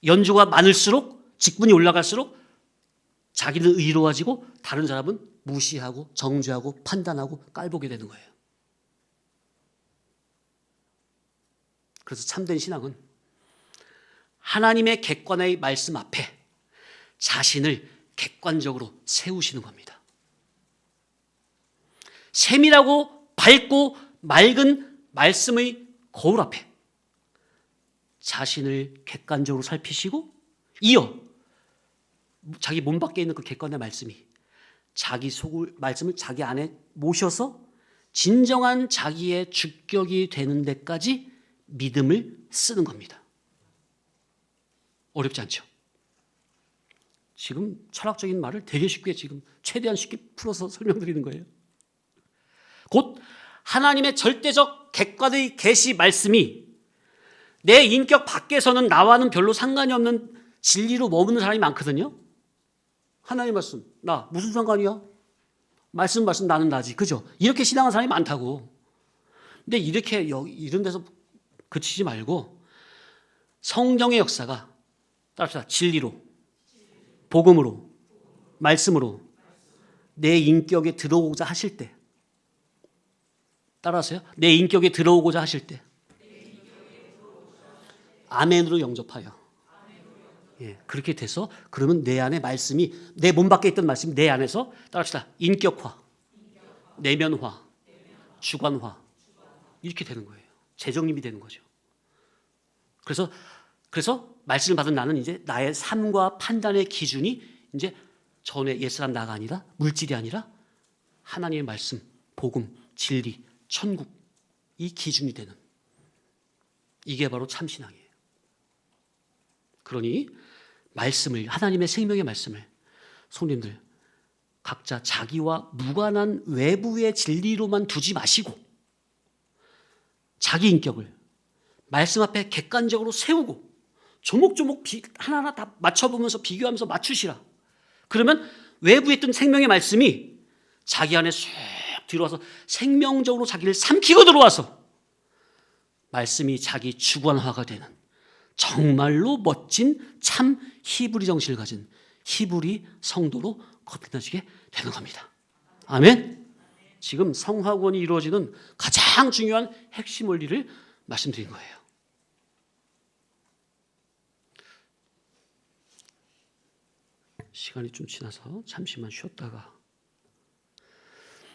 연주가 많을수록, 직분이 올라갈수록 자기는 의로워지고 다른 사람은 무시하고 정죄하고 판단하고 깔보게 되는 거예요. 그래서 참된 신앙은 하나님의 객관의 말씀 앞에 자신을 객관적으로 세우시는 겁니다. 세밀하고 밝고 맑은 말씀의 거울 앞에 자신을 객관적으로 살피시고, 이어 자기 몸 밖에 있는 그 객관의 말씀이 말씀을 자기 안에 모셔서 진정한 자기의 주격이 되는 데까지 믿음을 쓰는 겁니다. 어렵지 않죠? 지금 철학적인 말을 되게 쉽게, 지금 최대한 쉽게 풀어서 설명드리는 거예요. 곧 하나님의 절대적 객관의 계시 말씀이 내 인격 밖에서는 나와는 별로 상관이 없는 진리로 머무는 사람이 많거든요. 하나님 말씀, 나 무슨 상관이야? 말씀 나는 나지, 그죠? 이렇게 신앙하는 사람이 많다고. 근데 이렇게 이런 데서 그치지 말고 성경의 역사가 따라합시다. 진리로, 복음으로, 말씀으로 내 인격에 들어오고자 하실 때, 따라하세요. 내 인격에 들어오고자 하실 때 아멘으로 영접하여, 예, 그렇게 돼서 그러면 내 안에 말씀이, 내 몸 밖에 있던 말씀이 내 안에서, 따라합시다, 인격화, 내면화, 주관화, 이렇게 되는 거예요. 재정립이 되는 거죠. 그래서 말씀을 받은 나는 이제 나의 삶과 판단의 기준이 이제 전에 옛사람 나가 아니라, 물질이 아니라 하나님의 말씀, 복음, 진리, 천국, 이 기준이 되는, 이게 바로 참신앙이에요. 그러니 말씀을, 하나님의 생명의 말씀을 성도님들 각자 자기와 무관한 외부의 진리로만 두지 마시고 자기 인격을 말씀 앞에 객관적으로 세우고 조목조목 하나하나 다 맞춰보면서 비교하면서 맞추시라. 그러면 외부에 있던 생명의 말씀이 자기 안에 쑥 들어와서 생명적으로 자기를 삼키고 들어와서 말씀이 자기 주관화가 되는 정말로 멋진 참 히브리 정신을 가진 히브리 성도로 거듭나시게 되는 겁니다. 아멘. 지금 성화구원이 이루어지는 가장 중요한 핵심 원리를 말씀드린 거예요. 시간이 좀 지나서 잠시만 쉬었다가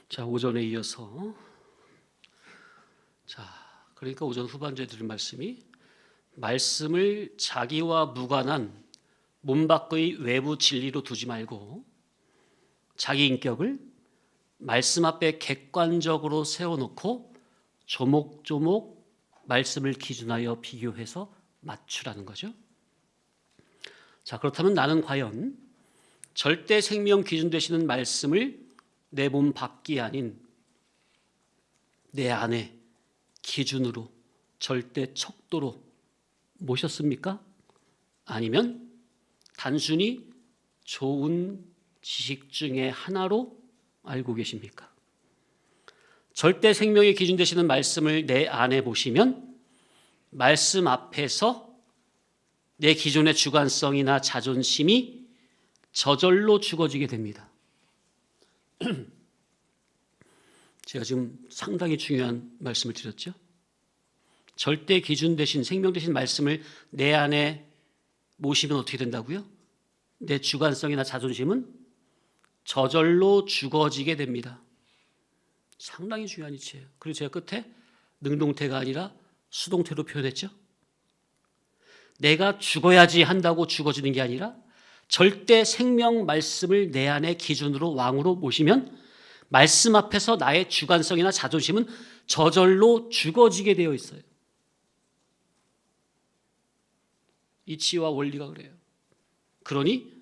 자, 오전에 이어서 그러니까 오전 후반부에 드린 말씀이 말씀을 자기와 무관한 몸 밖의 외부 진리로 두지 말고 자기 인격을 말씀 앞에 객관적으로 세워놓고 조목조목 말씀을 기준하여 비교해서 맞추라는 거죠. 자, 그렇다면 나는 과연 절대 생명 기준 되시는 말씀을 내 몸 밖이 아닌 내 안에 기준으로 절대 척도로 모셨습니까? 아니면 단순히 좋은 지식 중에 하나로 알고 계십니까? 절대 생명의 기준 되시는 말씀을 내 안에 보시면 말씀 앞에서 내 기존의 주관성이나 자존심이 저절로 죽어지게 됩니다. 제가 지금 상당히 중요한 말씀을 드렸죠. 절대 기준 되신 생명 되신 말씀을 내 안에 모시면 어떻게 된다고요? 내 주관성이나 자존심은 저절로 죽어지게 됩니다. 상당히 중요한 이치예요. 그리고 제가 끝에 능동태가 아니라 수동태로 표현했죠. 내가 죽어야지 한다고 죽어지는 게 아니라 절대 생명 말씀을 내 안에 기준으로 왕으로 모시면 말씀 앞에서 나의 주관성이나 자존심은 저절로 죽어지게 되어 있어요. 이치와 원리가 그래요. 그러니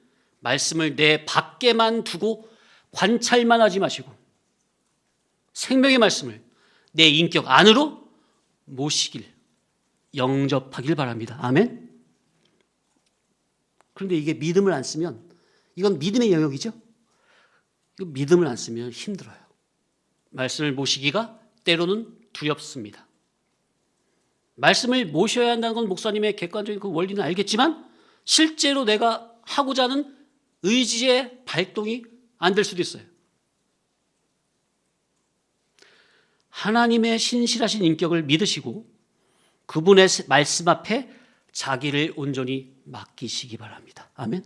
말씀을 내 밖에만 두고 관찰만 하지 마시고 생명의 말씀을 내 인격 안으로 모시길, 영접하길 바랍니다. 아멘. 그런데 이게 믿음을 안 쓰면, 이건 믿음의 영역이죠. 이거 믿음을 안 쓰면 힘들어요. 말씀을 모시기가 때로는 두렵습니다. 말씀을 모셔야 한다는 건 목사님의 객관적인 그 원리는 알겠지만 실제로 내가 하고자 하는 의지의 발동이 안 될 수도 있어요. 하나님의 신실하신 인격을 믿으시고 그분의 말씀 앞에 자기를 온전히 맡기시기 바랍니다. 아멘.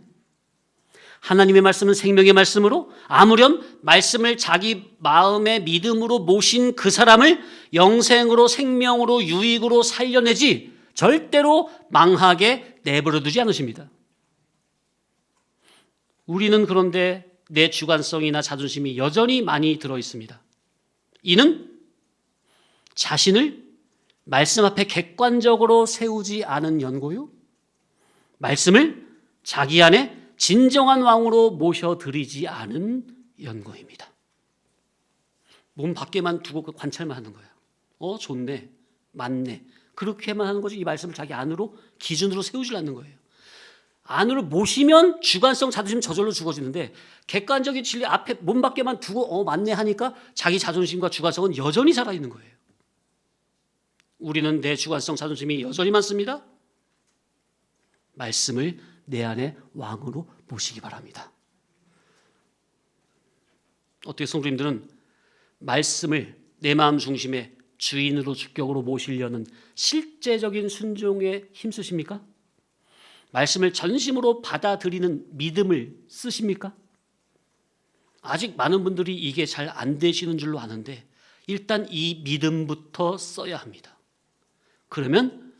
하나님의 말씀은 생명의 말씀으로 아무렴 말씀을 자기 마음의 믿음으로 모신 그 사람을 영생으로 생명으로 유익으로 살려내지 절대로 망하게 내버려 두지 않으십니다. 우리는 그런데 내 주관성이나 자존심이 여전히 많이 들어 있습니다. 이는 자신을 말씀 앞에 객관적으로 세우지 않은 연고요. 말씀을 자기 안에 진정한 왕으로 모셔드리지 않은 연고입니다. 몸 밖에만 두고 그 관찰만 하는 거예요. 좋네, 맞네. 그렇게만 하는 거지 이 말씀을 자기 안으로 기준으로 세우지 않는 거예요. 안으로 모시면 주관성 자존심 저절로 죽어지는데 객관적인 진리 앞에 몸 밖에만 두고 맞네 하니까 자기 자존심과 주관성은 여전히 살아있는 거예요. 우리는 내 주관성 자존심이 여전히 많습니다. 말씀을 내 안에 왕으로 모시기 바랍니다. 어떻게 성도님들은 말씀을 내 마음 중심에 주인으로 주격으로 모시려는 실제적인 순종에 힘쓰십니까? 말씀을 전심으로 받아들이는 믿음을 쓰십니까? 아직 많은 분들이 이게 잘 안 되시는 줄로 아는데 일단 이 믿음부터 써야 합니다. 그러면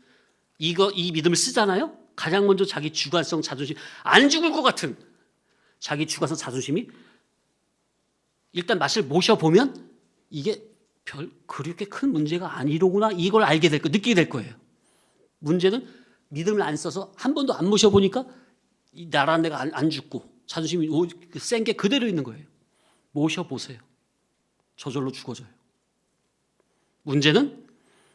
이 믿음을 쓰잖아요. 가장 먼저 자기 주관성 자존심 안 죽을 것 같은 자기 주관성 자존심이 일단 맛을 모셔보면 이게 그렇게 큰 문제가 아니로구나 이걸 알게 될 거 느끼게 될 거예요. 문제는 믿음을 안 써서 한 번도 안 모셔보니까 이 나라는 내가 안 죽고 자존심이 센 게 그대로 있는 거예요. 모셔보세요. 저절로 죽어져요. 문제는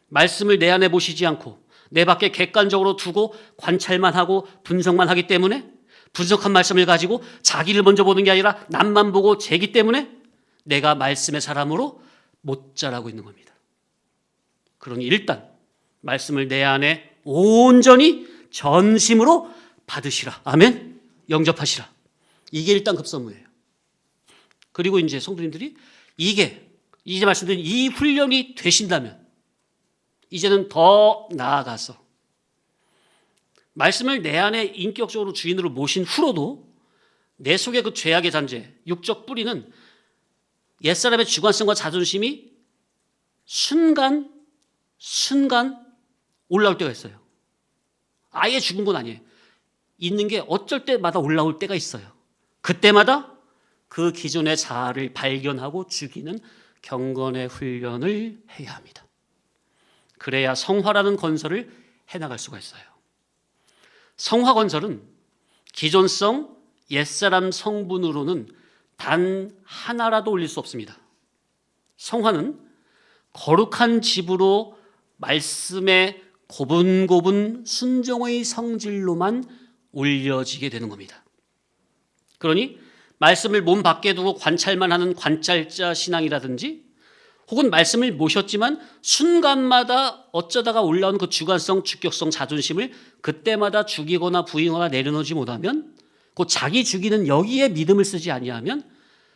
말씀을 내 안에 모시지 않고 내 밖에 객관적으로 두고 관찰만 하고 분석만 하기 때문에 분석한 말씀을 가지고 자기를 먼저 보는 게 아니라 남만 보고 재기 때문에 내가 말씀의 사람으로 못 자라고 있는 겁니다. 그러니 일단 말씀을 내 안에 온전히 전심으로 받으시라. 아멘. 영접하시라. 이게 일단 급선무예요. 그리고 이제 성도님들이 이게 이제 말씀드린 이 훈련이 되신다면 이제는 더 나아가서 말씀을 내 안에 인격적으로 주인으로 모신 후로도 내 속에 그 죄악의 잠재, 육적 뿌리는 옛사람의 주관성과 자존심이 순간 올라올 때가 있어요. 아예 죽은 건 아니에요. 있는 게 어쩔 때마다 올라올 때가 있어요. 그때마다 그 기존의 자아를 발견하고 죽이는 경건의 훈련을 해야 합니다. 그래야 성화라는 건설을 해나갈 수가 있어요. 성화 건설은 기존성 옛사람 성분으로는 단 하나라도 올릴 수 없습니다. 성화는 거룩한 집으로 말씀의 고분고분 순종의 성질로만 올려지게 되는 겁니다. 그러니 말씀을 몸 밖에 두고 관찰만 하는 관찰자 신앙이라든지 혹은 말씀을 모셨지만 순간마다 어쩌다가 올라온 그 주관성, 주격성, 자존심을 그때마다 죽이거나 부인하거나 내려놓지 못하면 그 자기 죽이는 여기에 믿음을 쓰지 아니하면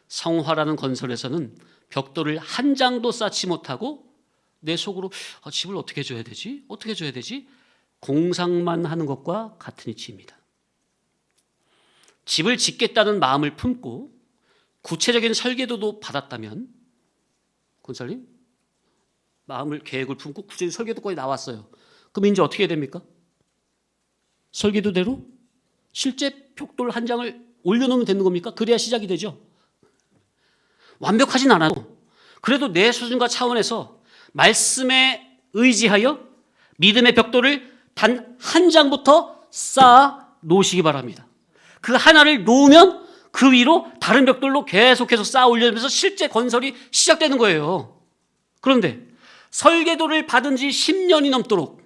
성화라는 건설에서는 벽돌을 한 장도 쌓지 못하고 내 속으로 집을 어떻게 줘야 되지? 어떻게 줘야 되지? 공상만 하는 것과 같은 이치입니다. 집을 짓겠다는 마음을 품고 구체적인 설계도도 받았다면 권사님 마음을 계획을 품고 구체적인 설계도까지 나왔어요. 그럼 이제 어떻게 됩니까? 설계도대로 실제 벽돌 한 장을 올려놓으면 되는 겁니까? 그래야 시작이 되죠. 완벽하진 않아도 그래도 내 수준과 차원에서 말씀에 의지하여 믿음의 벽돌을 단 한 장부터 쌓아 놓으시기 바랍니다. 그 하나를 놓으면 그 위로 다른 벽돌로 계속해서 쌓아 올리면서 실제 건설이 시작되는 거예요. 그런데 설계도를 받은 지 10년이 넘도록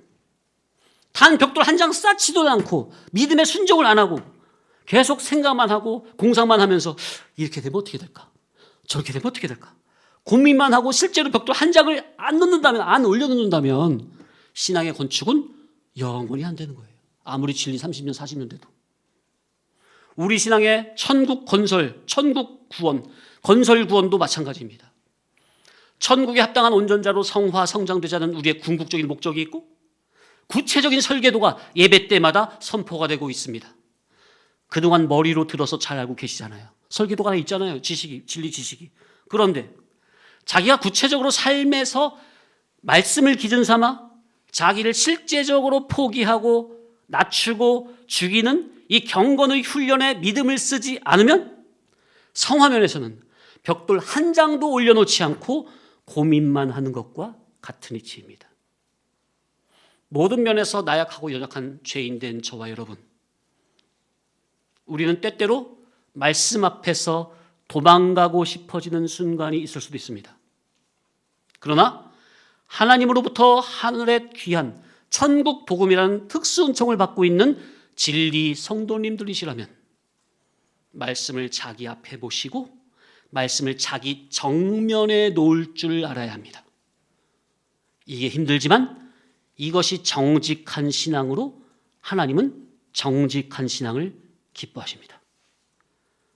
단 벽돌 한 장 쌓지도 않고 믿음의 순종을 안 하고 계속 생각만 하고 공상만 하면서 이렇게 되면 어떻게 될까? 저렇게 되면 어떻게 될까? 고민만 하고 실제로 벽돌 한 장을 안 넣는다면, 안 올려놓는다면 신앙의 건축은 영원히 안 되는 거예요. 아무리 진리 30년, 40년 돼도. 우리 신앙의 천국 건설, 천국 구원, 건설 구원도 마찬가지입니다. 천국에 합당한 온전자로 성화, 성장되자는 우리의 궁극적인 목적이 있고 구체적인 설계도가 예배 때마다 선포가 되고 있습니다. 그동안 머리로 들어서 잘 알고 계시잖아요. 설계도가 하나 있잖아요. 지식이, 진리 지식이. 그런데 자기가 구체적으로 삶에서 말씀을 기준 삼아 자기를 실제적으로 포기하고 낮추고 죽이는 이 경건의 훈련에 믿음을 쓰지 않으면 성화면에서는 벽돌 한 장도 올려놓지 않고 고민만 하는 것과 같은 이치입니다. 모든 면에서 나약하고 연약한 죄인 된 저와 여러분, 우리는 때때로 말씀 앞에서 도망가고 싶어지는 순간이 있을 수도 있습니다. 그러나 하나님으로부터 하늘의 귀한 천국 복음이라는 특수 은총을 받고 있는 진리 성도님들이시라면 말씀을 자기 앞에 보시고 말씀을 자기 정면에 놓을 줄 알아야 합니다. 이게 힘들지만 이것이 정직한 신앙으로 하나님은 정직한 신앙을 기뻐하십니다.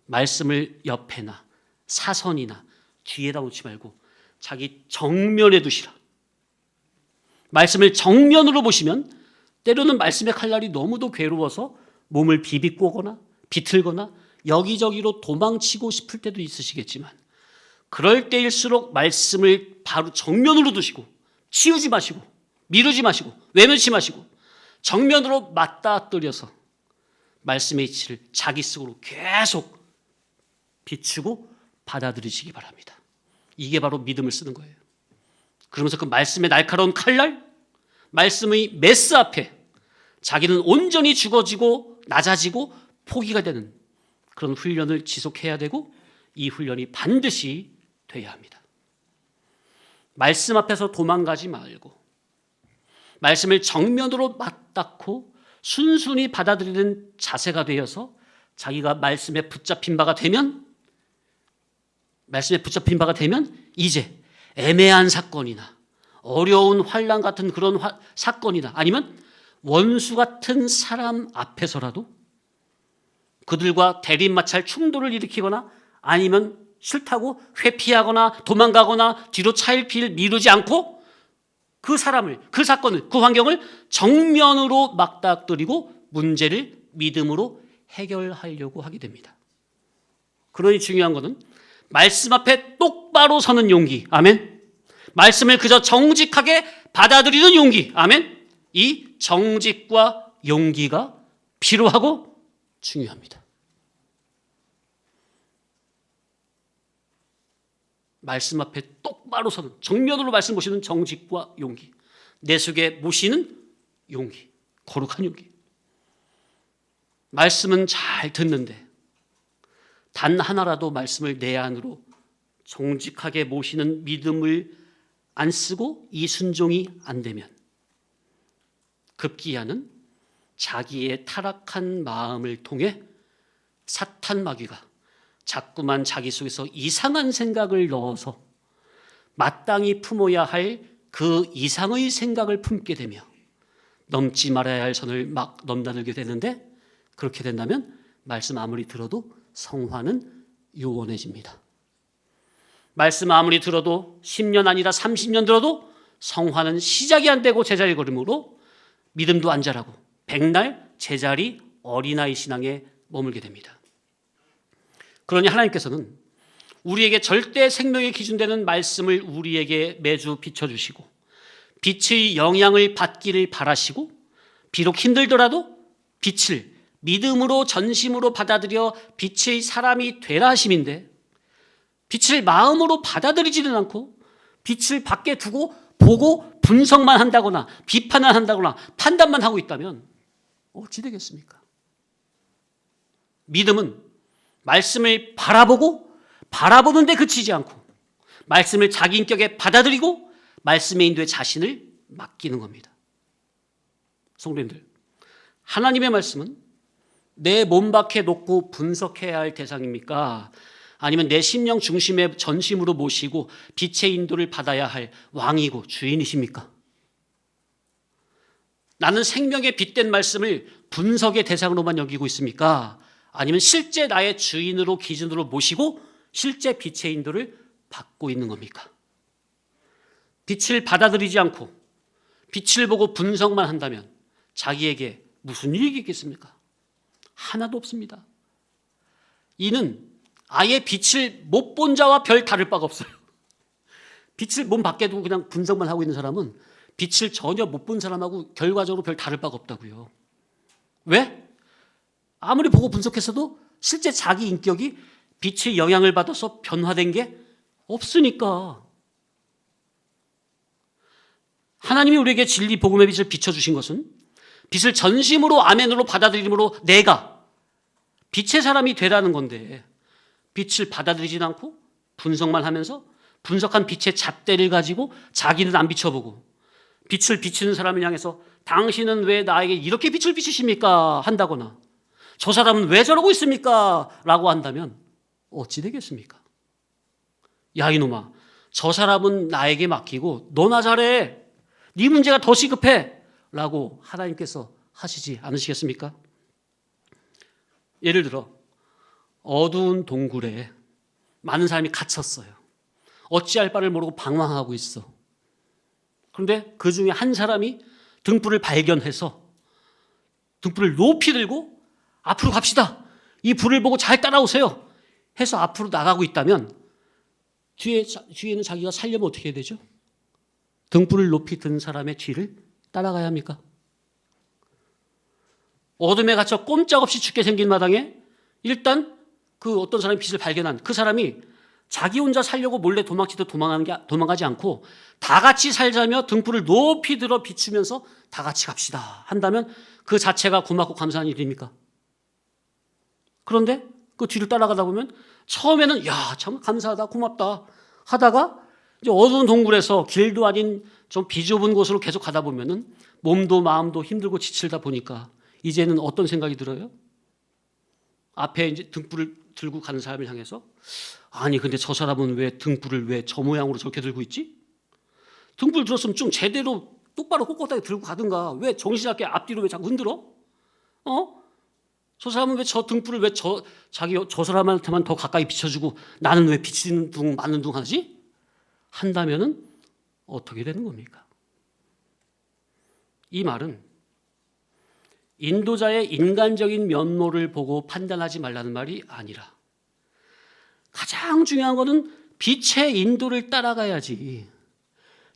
말씀을 옆에나 사선이나 뒤에다 놓지 말고 자기 정면에 두시라. 말씀을 정면으로 보시면 때로는 말씀의 칼날이 너무도 괴로워서 몸을 비비꼬거나 비틀거나 여기저기로 도망치고 싶을 때도 있으시겠지만 그럴 때일수록 말씀을 바로 정면으로 두시고 치우지 마시고 미루지 마시고 외면치 마시고 정면으로 맞닥뜨려서 말씀의 이치를 자기 속으로 계속 비추고 받아들이시기 바랍니다. 이게 바로 믿음을 쓰는 거예요. 그러면서 그 말씀의 날카로운 칼날, 말씀의 메스 앞에 자기는 온전히 죽어지고 낮아지고 포기가 되는 그런 훈련을 지속해야 되고 이 훈련이 반드시 돼야 합니다. 말씀 앞에서 도망가지 말고 말씀을 정면으로 맞닿고 순순히 받아들이는 자세가 되어서 자기가 말씀에 붙잡힌 바가 되면 이제 애매한 사건이나 어려운 환난 같은 그런 사건이나 아니면 원수 같은 사람 앞에서라도 그들과 대립마찰 충돌을 일으키거나 아니면 싫다고 회피하거나 도망가거나 뒤로 차일피일 미루지 않고 그 사람을, 그 사건을, 그 환경을 정면으로 맞닥뜨리고 문제를 믿음으로 해결하려고 하게 됩니다. 그러니 중요한 것은 말씀 앞에 똑바로 서는 용기. 아멘. 말씀을 그저 정직하게 받아들이는 용기. 아멘. 이 정직과 용기가 필요하고 중요합니다. 말씀 앞에 똑바로 서는, 정면으로 말씀 보시는 정직과 용기, 내 속에 모시는 용기, 거룩한 용기. 말씀은 잘 듣는데 단 하나라도 말씀을 내 안으로 정직하게 모시는 믿음을 안 쓰고 이 순종이 안 되면 급기야는 자기의 타락한 마음을 통해 사탄 마귀가 자꾸만 자기 속에서 이상한 생각을 넣어서 마땅히 품어야 할 그 이상의 생각을 품게 되며 넘지 말아야 할 선을 막 넘나들게 되는데, 그렇게 된다면 말씀 아무리 들어도 성화는 요원해집니다. 말씀 아무리 들어도 10년 아니라 30년 들어도 성화는 시작이 안 되고 제자리 걸음으로 믿음도 안 자라고 백날 제자리 어린아이 신앙에 머물게 됩니다. 그러니 하나님께서는 우리에게 절대 생명의 기준 되는 말씀을 우리에게 매주 비춰주시고 빛의 영향을 받기를 바라시고, 비록 힘들더라도 빛을 믿음으로 전심으로 받아들여 빛의 사람이 되라 하심인데, 빛을 마음으로 받아들이지는 않고 빛을 밖에 두고 보고 분석만 한다거나 비판을 한다거나 판단만 하고 있다면 어찌 되겠습니까? 믿음은 말씀을 바라보고 바라보는데 그치지 않고 말씀을 자기 인격에 받아들이고 말씀의 인도에 자신을 맡기는 겁니다. 성도님들, 하나님의 말씀은 내 몸 밖에 놓고 분석해야 할 대상입니까? 아니면 내 심령 중심에 전심으로 모시고 빛의 인도를 받아야 할 왕이고 주인이십니까? 나는 생명의 빛된 말씀을 분석의 대상으로만 여기고 있습니까? 아니면 실제 나의 주인으로 기준으로 모시고 실제 빛의 인도를 받고 있는 겁니까? 빛을 받아들이지 않고 빛을 보고 분석만 한다면 자기에게 무슨 일이 있겠습니까? 하나도 없습니다. 이는 아예 빛을 못 본 자와 별 다를 바가 없어요. 빛을 몸 밖에 두고 그냥 분석만 하고 있는 사람은 빛을 전혀 못 본 사람하고 결과적으로 별 다를 바가 없다고요. 왜? 아무리 보고 분석했어도 실제 자기 인격이 빛의 영향을 받아서 변화된 게 없으니까. 하나님이 우리에게 진리 복음의 빛을 비춰주신 것은 빛을 전심으로 아멘으로 받아들임으로 내가 빛의 사람이 되라는 건데, 빛을 받아들이진 않고 분석만 하면서 분석한 빛의 잣대를 가지고 자기는 안 비춰보고 빛을 비추는 사람을 향해서 당신은 왜 나에게 이렇게 빛을 비추십니까? 한다거나 저 사람은 왜 저러고 있습니까? 라고 한다면 어찌 되겠습니까? 야 이놈아, 저 사람은 나에게 맡기고 너나 잘해, 네 문제가 더 시급해 라고 하나님께서 하시지 않으시겠습니까? 예를 들어 어두운 동굴에 많은 사람이 갇혔어요. 어찌할 바를 모르고 방황하고 있어. 그런데 그 중에 한 사람이 등불을 발견해서 등불을 높이 들고 앞으로 갑시다, 이 불을 보고 잘 따라오세요 해서 앞으로 나가고 있다면 뒤에는 자기가 살려면 어떻게 해야 되죠? 등불을 높이 든 사람의 뒤를 따라가야 합니까? 어둠에 갇혀 꼼짝없이 죽게 생긴 마당에 일단 그 어떤 사람이 빛을 발견한 그 사람이 자기 혼자 살려고 몰래 도망치듯 도망가지 않고 다 같이 살자며 등불을 높이 들어 비추면서 다 같이 갑시다 한다면 그 자체가 고맙고 감사한 일입니까? 그런데 그 뒤를 따라가다 보면 처음에는 야, 참 감사하다, 고맙다 하다가 이제 어두운 동굴에서 길도 아닌 좀 비좁은 곳으로 계속 가다 보면은 몸도 마음도 힘들고 지칠다 보니까 이제는 어떤 생각이 들어요? 앞에 이제 등불을 들고 가는 사람을 향해서 아니 근데 저 사람은 왜 등불을 왜 저 모양으로 저렇게 들고 있지? 등불 들었으면 좀 제대로 똑바로 꼿꼿하게 들고 가든가 왜 정신없게 앞뒤로 왜 자꾸 흔들어? 저 사람은 왜 저 등불을 왜 저 사람한테만 더 가까이 비춰주고 나는 왜 비치는 둥 맞는 둥 하지? 한다면은 어떻게 되는 겁니까? 이 말은 인도자의 인간적인 면모를 보고 판단하지 말라는 말이 아니라 가장 중요한 것은 빛의 인도를 따라가야지.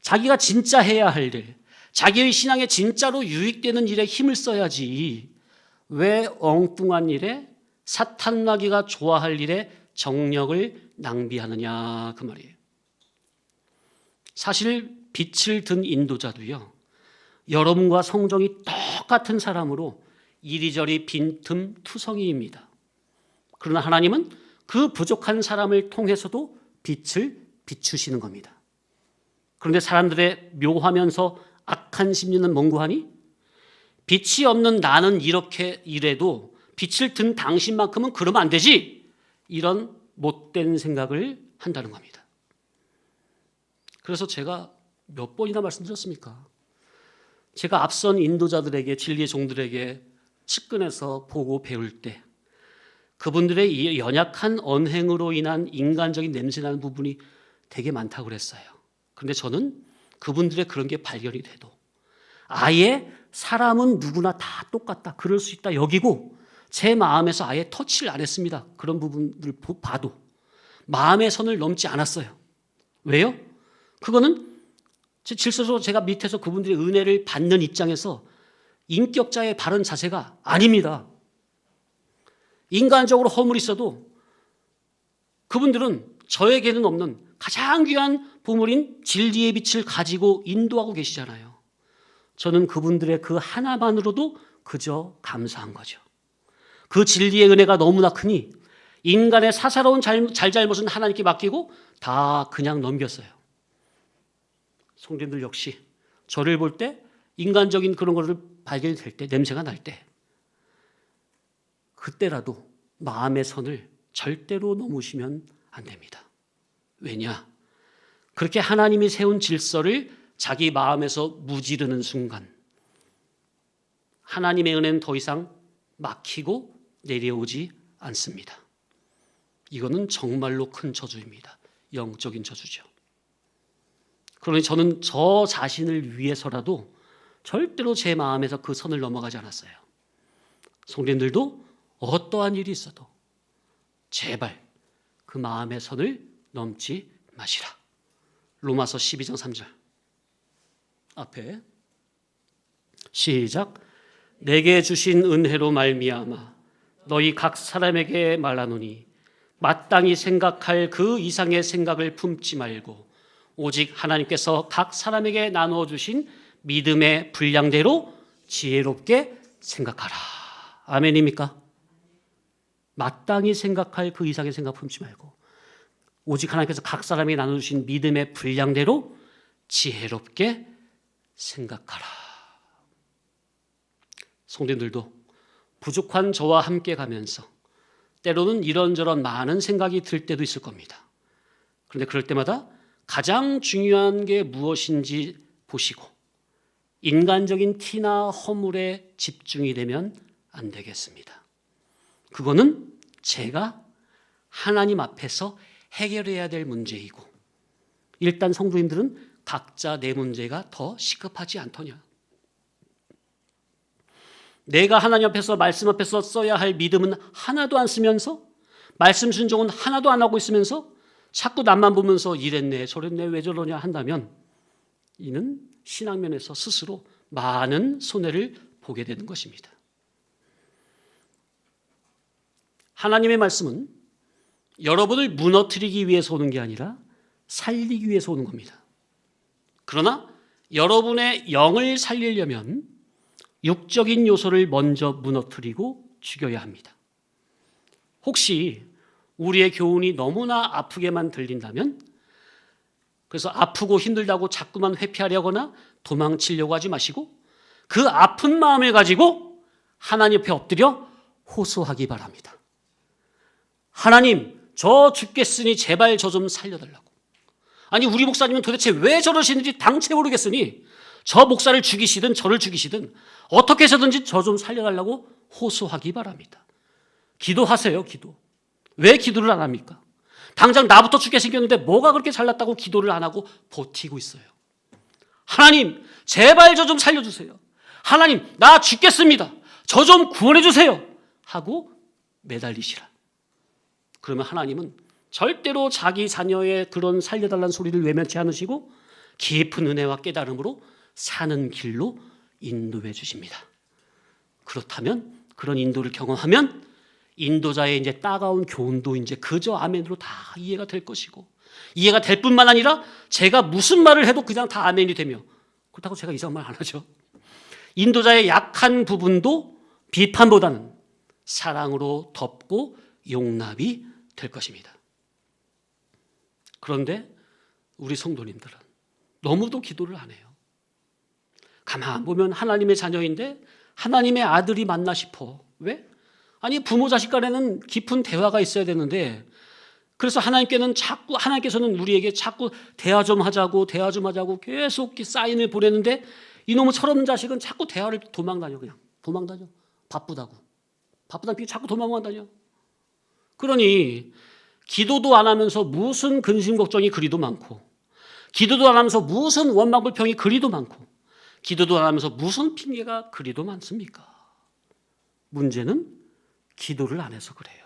자기가 진짜 해야 할 일, 자기의 신앙에 진짜로 유익되는 일에 힘을 써야지. 왜 엉뚱한 일에 사탄나기가 좋아할 일에 정력을 낭비하느냐 그 말이에요. 사실 빛을 든 인도자도요, 여러분과 성정이 똑같은 사람으로 이리저리 빈틈투성이입니다. 그러나 하나님은 그 부족한 사람을 통해서도 빛을 비추시는 겁니다. 그런데 사람들의 묘하면서 악한 심리는 뭔고하니? 빛이 없는 나는 이렇게 이래도 빛을 든 당신만큼은 그러면 안 되지, 이런 못된 생각을 한다는 겁니다. 그래서 제가 몇 번이나 말씀드렸습니까? 제가 앞선 인도자들에게, 진리의 종들에게 측근해서 보고 배울 때 그분들의 이 연약한 언행으로 인한 인간적인 냄새나는 부분이 되게 많다고 그랬어요. 그런데 저는 그분들의 그런 게 발견이 돼도 아예 사람은 누구나 다 똑같다, 그럴 수 있다 여기고 제 마음에서 아예 터치를 안 했습니다. 그런 부분들 봐도 마음의 선을 넘지 않았어요. 왜요? 그거는 질서적으로 제가 밑에서 그분들의 은혜를 받는 입장에서 인격자의 바른 자세가 아닙니다. 인간적으로 허물이 있어도 그분들은 저에게는 없는 가장 귀한 보물인 진리의 빛을 가지고 인도하고 계시잖아요. 저는 그분들의 그 하나만으로도 그저 감사한 거죠. 그 진리의 은혜가 너무나 크니 인간의 사사로운 잘잘못은 하나님께 맡기고 다 그냥 넘겼어요. 성도님들 역시 저를 볼 때 인간적인 그런 것을 발견이 될 때, 냄새가 날 때, 그때라도 마음의 선을 절대로 넘으시면 안 됩니다. 왜냐? 그렇게 하나님이 세운 질서를 자기 마음에서 무지르는 순간 하나님의 은혜는 더 이상 막히고 내려오지 않습니다. 이거는 정말로 큰 저주입니다. 영적인 저주죠. 그러니 저는 저 자신을 위해서라도 절대로 제 마음에서 그 선을 넘어가지 않았어요. 성도님들도 어떠한 일이 있어도 제발 그 마음의 선을 넘지 마시라. 로마서 12장 3절 앞에 시작. 내게 주신 은혜로 말미암아 너희 각 사람에게 말하노니 마땅히 생각할 그 이상의 생각을 품지 말고 오직 하나님께서 각 사람에게 나누어 주신 믿음의 분량대로 지혜롭게 생각하라. 아멘입니까? 마땅히 생각할 그 이상의 생각 품지 말고 오직 하나님께서 각 사람에게 나눠주신 믿음의 분량대로 지혜롭게 생각하라. 성도님들도 부족한 저와 함께 가면서 때로는 이런저런 많은 생각이 들 때도 있을 겁니다. 그런데 그럴 때마다 가장 중요한 게 무엇인지 보시고 인간적인 티나 허물에 집중이 되면 안 되겠습니다. 그거는 제가 하나님 앞에서 해결해야 될 문제이고 일단 성도님들은 각자 내 문제가 더 시급하지 않더냐. 내가 하나님 앞에서 말씀 앞에서 써야 할 믿음은 하나도 안 쓰면서 말씀 순종은 하나도 안 하고 있으면서 자꾸 남만 보면서 이랬네 저랬네 왜 저러냐 한다면 이는 신앙면에서 스스로 많은 손해를 보게 되는 것입니다. 하나님의 말씀은 여러분을 무너뜨리기 위해서 오는 게 아니라 살리기 위해서 오는 겁니다. 그러나 여러분의 영을 살리려면 육적인 요소를 먼저 무너뜨리고 죽여야 합니다. 혹시 우리의 교훈이 너무나 아프게만 들린다면 그래서 아프고 힘들다고 자꾸만 회피하려거나 도망치려고 하지 마시고 그 아픈 마음을 가지고 하나님 옆에 엎드려 호소하기 바랍니다. 하나님, 저 죽겠으니 제발 저 좀 살려달라고. 아니 우리 목사님은 도대체 왜 저러시는지 당최 모르겠으니 저 목사를 죽이시든 저를 죽이시든 어떻게 해서든지 저 좀 살려달라고 호소하기 바랍니다. 기도하세요, 기도. 왜 기도를 안 합니까? 당장 나부터 죽게 생겼는데 뭐가 그렇게 잘났다고 기도를 안 하고 버티고 있어요. 하나님, 제발 저 좀 살려주세요. 하나님, 나 죽겠습니다. 저 좀 구원해 주세요. 하고 매달리시라. 그러면 하나님은 절대로 자기 자녀의 그런 살려달라는 소리를 외면치 않으시고 깊은 은혜와 깨달음으로 사는 길로 인도해 주십니다. 그렇다면 그런 인도를 경험하면 인도자의 이제 따가운 교훈도 이제 그저 아멘으로 다 이해가 될 것이고, 이해가 될 뿐만 아니라 제가 무슨 말을 해도 그냥 다 아멘이 되며, 그렇다고 제가 이상한 말 안 하죠. 인도자의 약한 부분도 비판보다는 사랑으로 덮고 용납이 될 것입니다. 그런데 우리 성도님들은 너무도 기도를 안 해요. 가만 보면 하나님의 자녀인데 하나님의 아들이 맞나 싶어. 왜? 아니, 부모 자식 간에는 깊은 대화가 있어야 되는데, 그래서 하나님께서는 우리에게 자꾸 대화 좀 하자고 계속 사인을 보내는데, 이놈의 철없는 자식은 자꾸 대화를 도망다녀. 그냥 도망다녀. 바쁘다고 자꾸 도망다녀. 그러니 기도도 안 하면서 무슨 근심 걱정이 그리도 많고, 기도도 안 하면서 무슨 원망 불평이 그리도 많고, 기도도 안 하면서 무슨 핑계가 그리도 많습니까? 문제는 기도를 안 해서 그래요.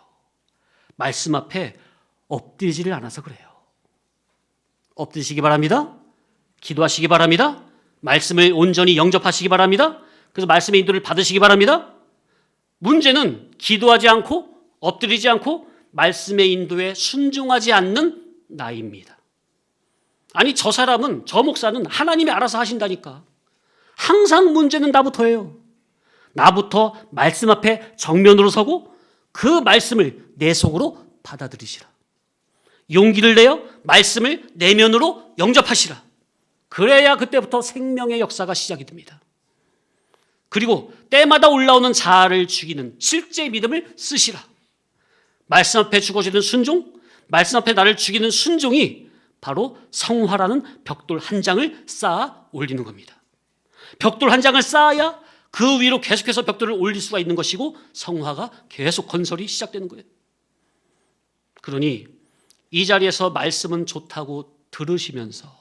말씀 앞에 엎드리지를 않아서 그래요. 엎드리시기 바랍니다. 기도하시기 바랍니다. 말씀을 온전히 영접하시기 바랍니다. 그래서 말씀의 인도를 받으시기 바랍니다. 문제는 기도하지 않고 엎드리지 않고 말씀의 인도에 순종하지 않는 나입니다. 아니, 저 목사는 하나님이 알아서 하신다니까. 항상 문제는 나부터예요. 나부터 말씀 앞에 정면으로 서고 그 말씀을 내 속으로 받아들이시라. 용기를 내어 말씀을 내면으로 영접하시라. 그래야 그때부터 생명의 역사가 시작이 됩니다. 그리고 때마다 올라오는 자아를 죽이는 실제 믿음을 쓰시라. 말씀 앞에 죽어지는 순종, 말씀 앞에 나를 죽이는 순종이 바로 성화라는 벽돌 한 장을 쌓아 올리는 겁니다. 벽돌 한 장을 쌓아야 그 위로 계속해서 벽돌을 올릴 수가 있는 것이고, 성화가 계속 건설이 시작되는 거예요. 그러니 이 자리에서 말씀은 좋다고 들으시면서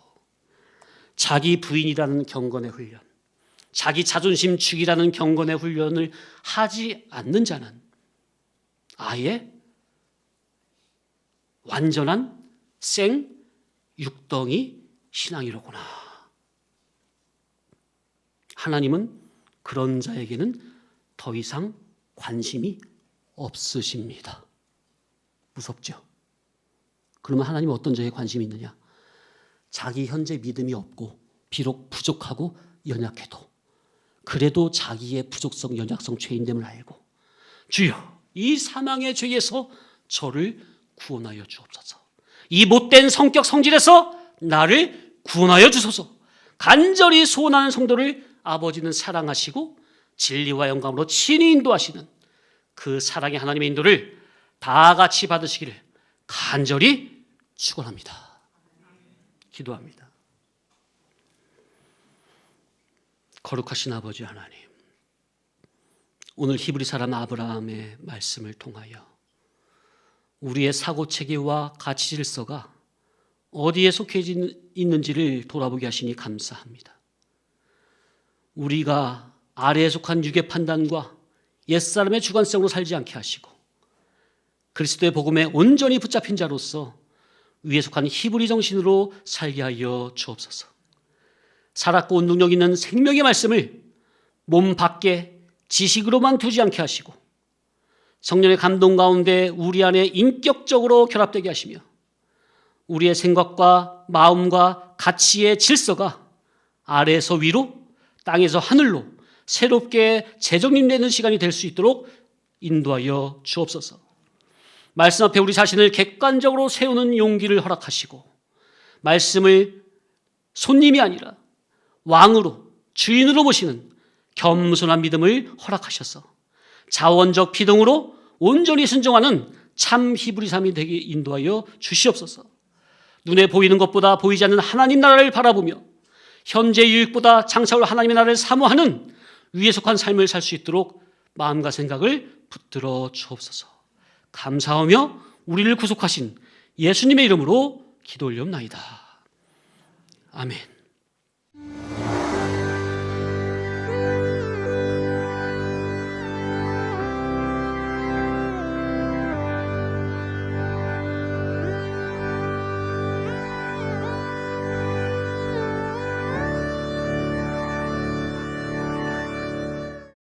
자기 부인이라는 경건의 훈련, 자기 자존심 죽이라는 경건의 훈련을 하지 않는 자는 아예 완전한 생 육덩이 신앙이로구나. 하나님은 그런 자에게는 더 이상 관심이 없으십니다. 무섭죠? 그러면 하나님은 어떤 자에게 관심이 있느냐? 자기 현재 믿음이 없고 비록 부족하고 연약해도 그래도 자기의 부족성, 연약성, 죄인됨을 알고, 주여, 이 사망의 죄에서 저를 구원하여 주옵소서. 이 못된 성격, 성질에서 나를 구원하여 주소서. 간절히 소원하는 성도를 아버지는 사랑하시고 진리와 영감으로 친히 인도하시는 그 사랑의 하나님의 인도를 다 같이 받으시기를 간절히 축원합니다. 기도합니다. 거룩하신 아버지 하나님, 오늘 히브리 사람 아브라함의 말씀을 통하여 우리의 사고체계와 가치 질서가 어디에 속해 있는지를 돌아보게 하시니 감사합니다. 우리가 아래에 속한 육의 판단과 옛사람의 주관성으로 살지 않게 하시고 그리스도의 복음에 온전히 붙잡힌 자로서 위에 속한 히브리 정신으로 살게 하여 주옵소서. 살았고 운동력 있는 생명의 말씀을 몸 밖에 지식으로만 두지 않게 하시고 성령의 감동 가운데 우리 안에 인격적으로 결합되게 하시며 우리의 생각과 마음과 가치의 질서가 아래에서 위로, 땅에서 하늘로 새롭게 재정립되는 시간이 될 수 있도록 인도하여 주옵소서. 말씀 앞에 우리 자신을 객관적으로 세우는 용기를 허락하시고 말씀을 손님이 아니라 왕으로, 주인으로 보시는 겸손한 믿음을 허락하셔서 자원적 피동으로 온전히 순종하는 참 히브리 삶이 되게 인도하여 주시옵소서. 눈에 보이는 것보다 보이지 않는 하나님 나라를 바라보며 현재 유익보다 장차올 하나님의 나라를 사모하는 위에 속한 삶을 살 수 있도록 마음과 생각을 붙들어 주옵소서. 감사하며 우리를 구속하신 예수님의 이름으로 기도 올리옵나이다. 아멘.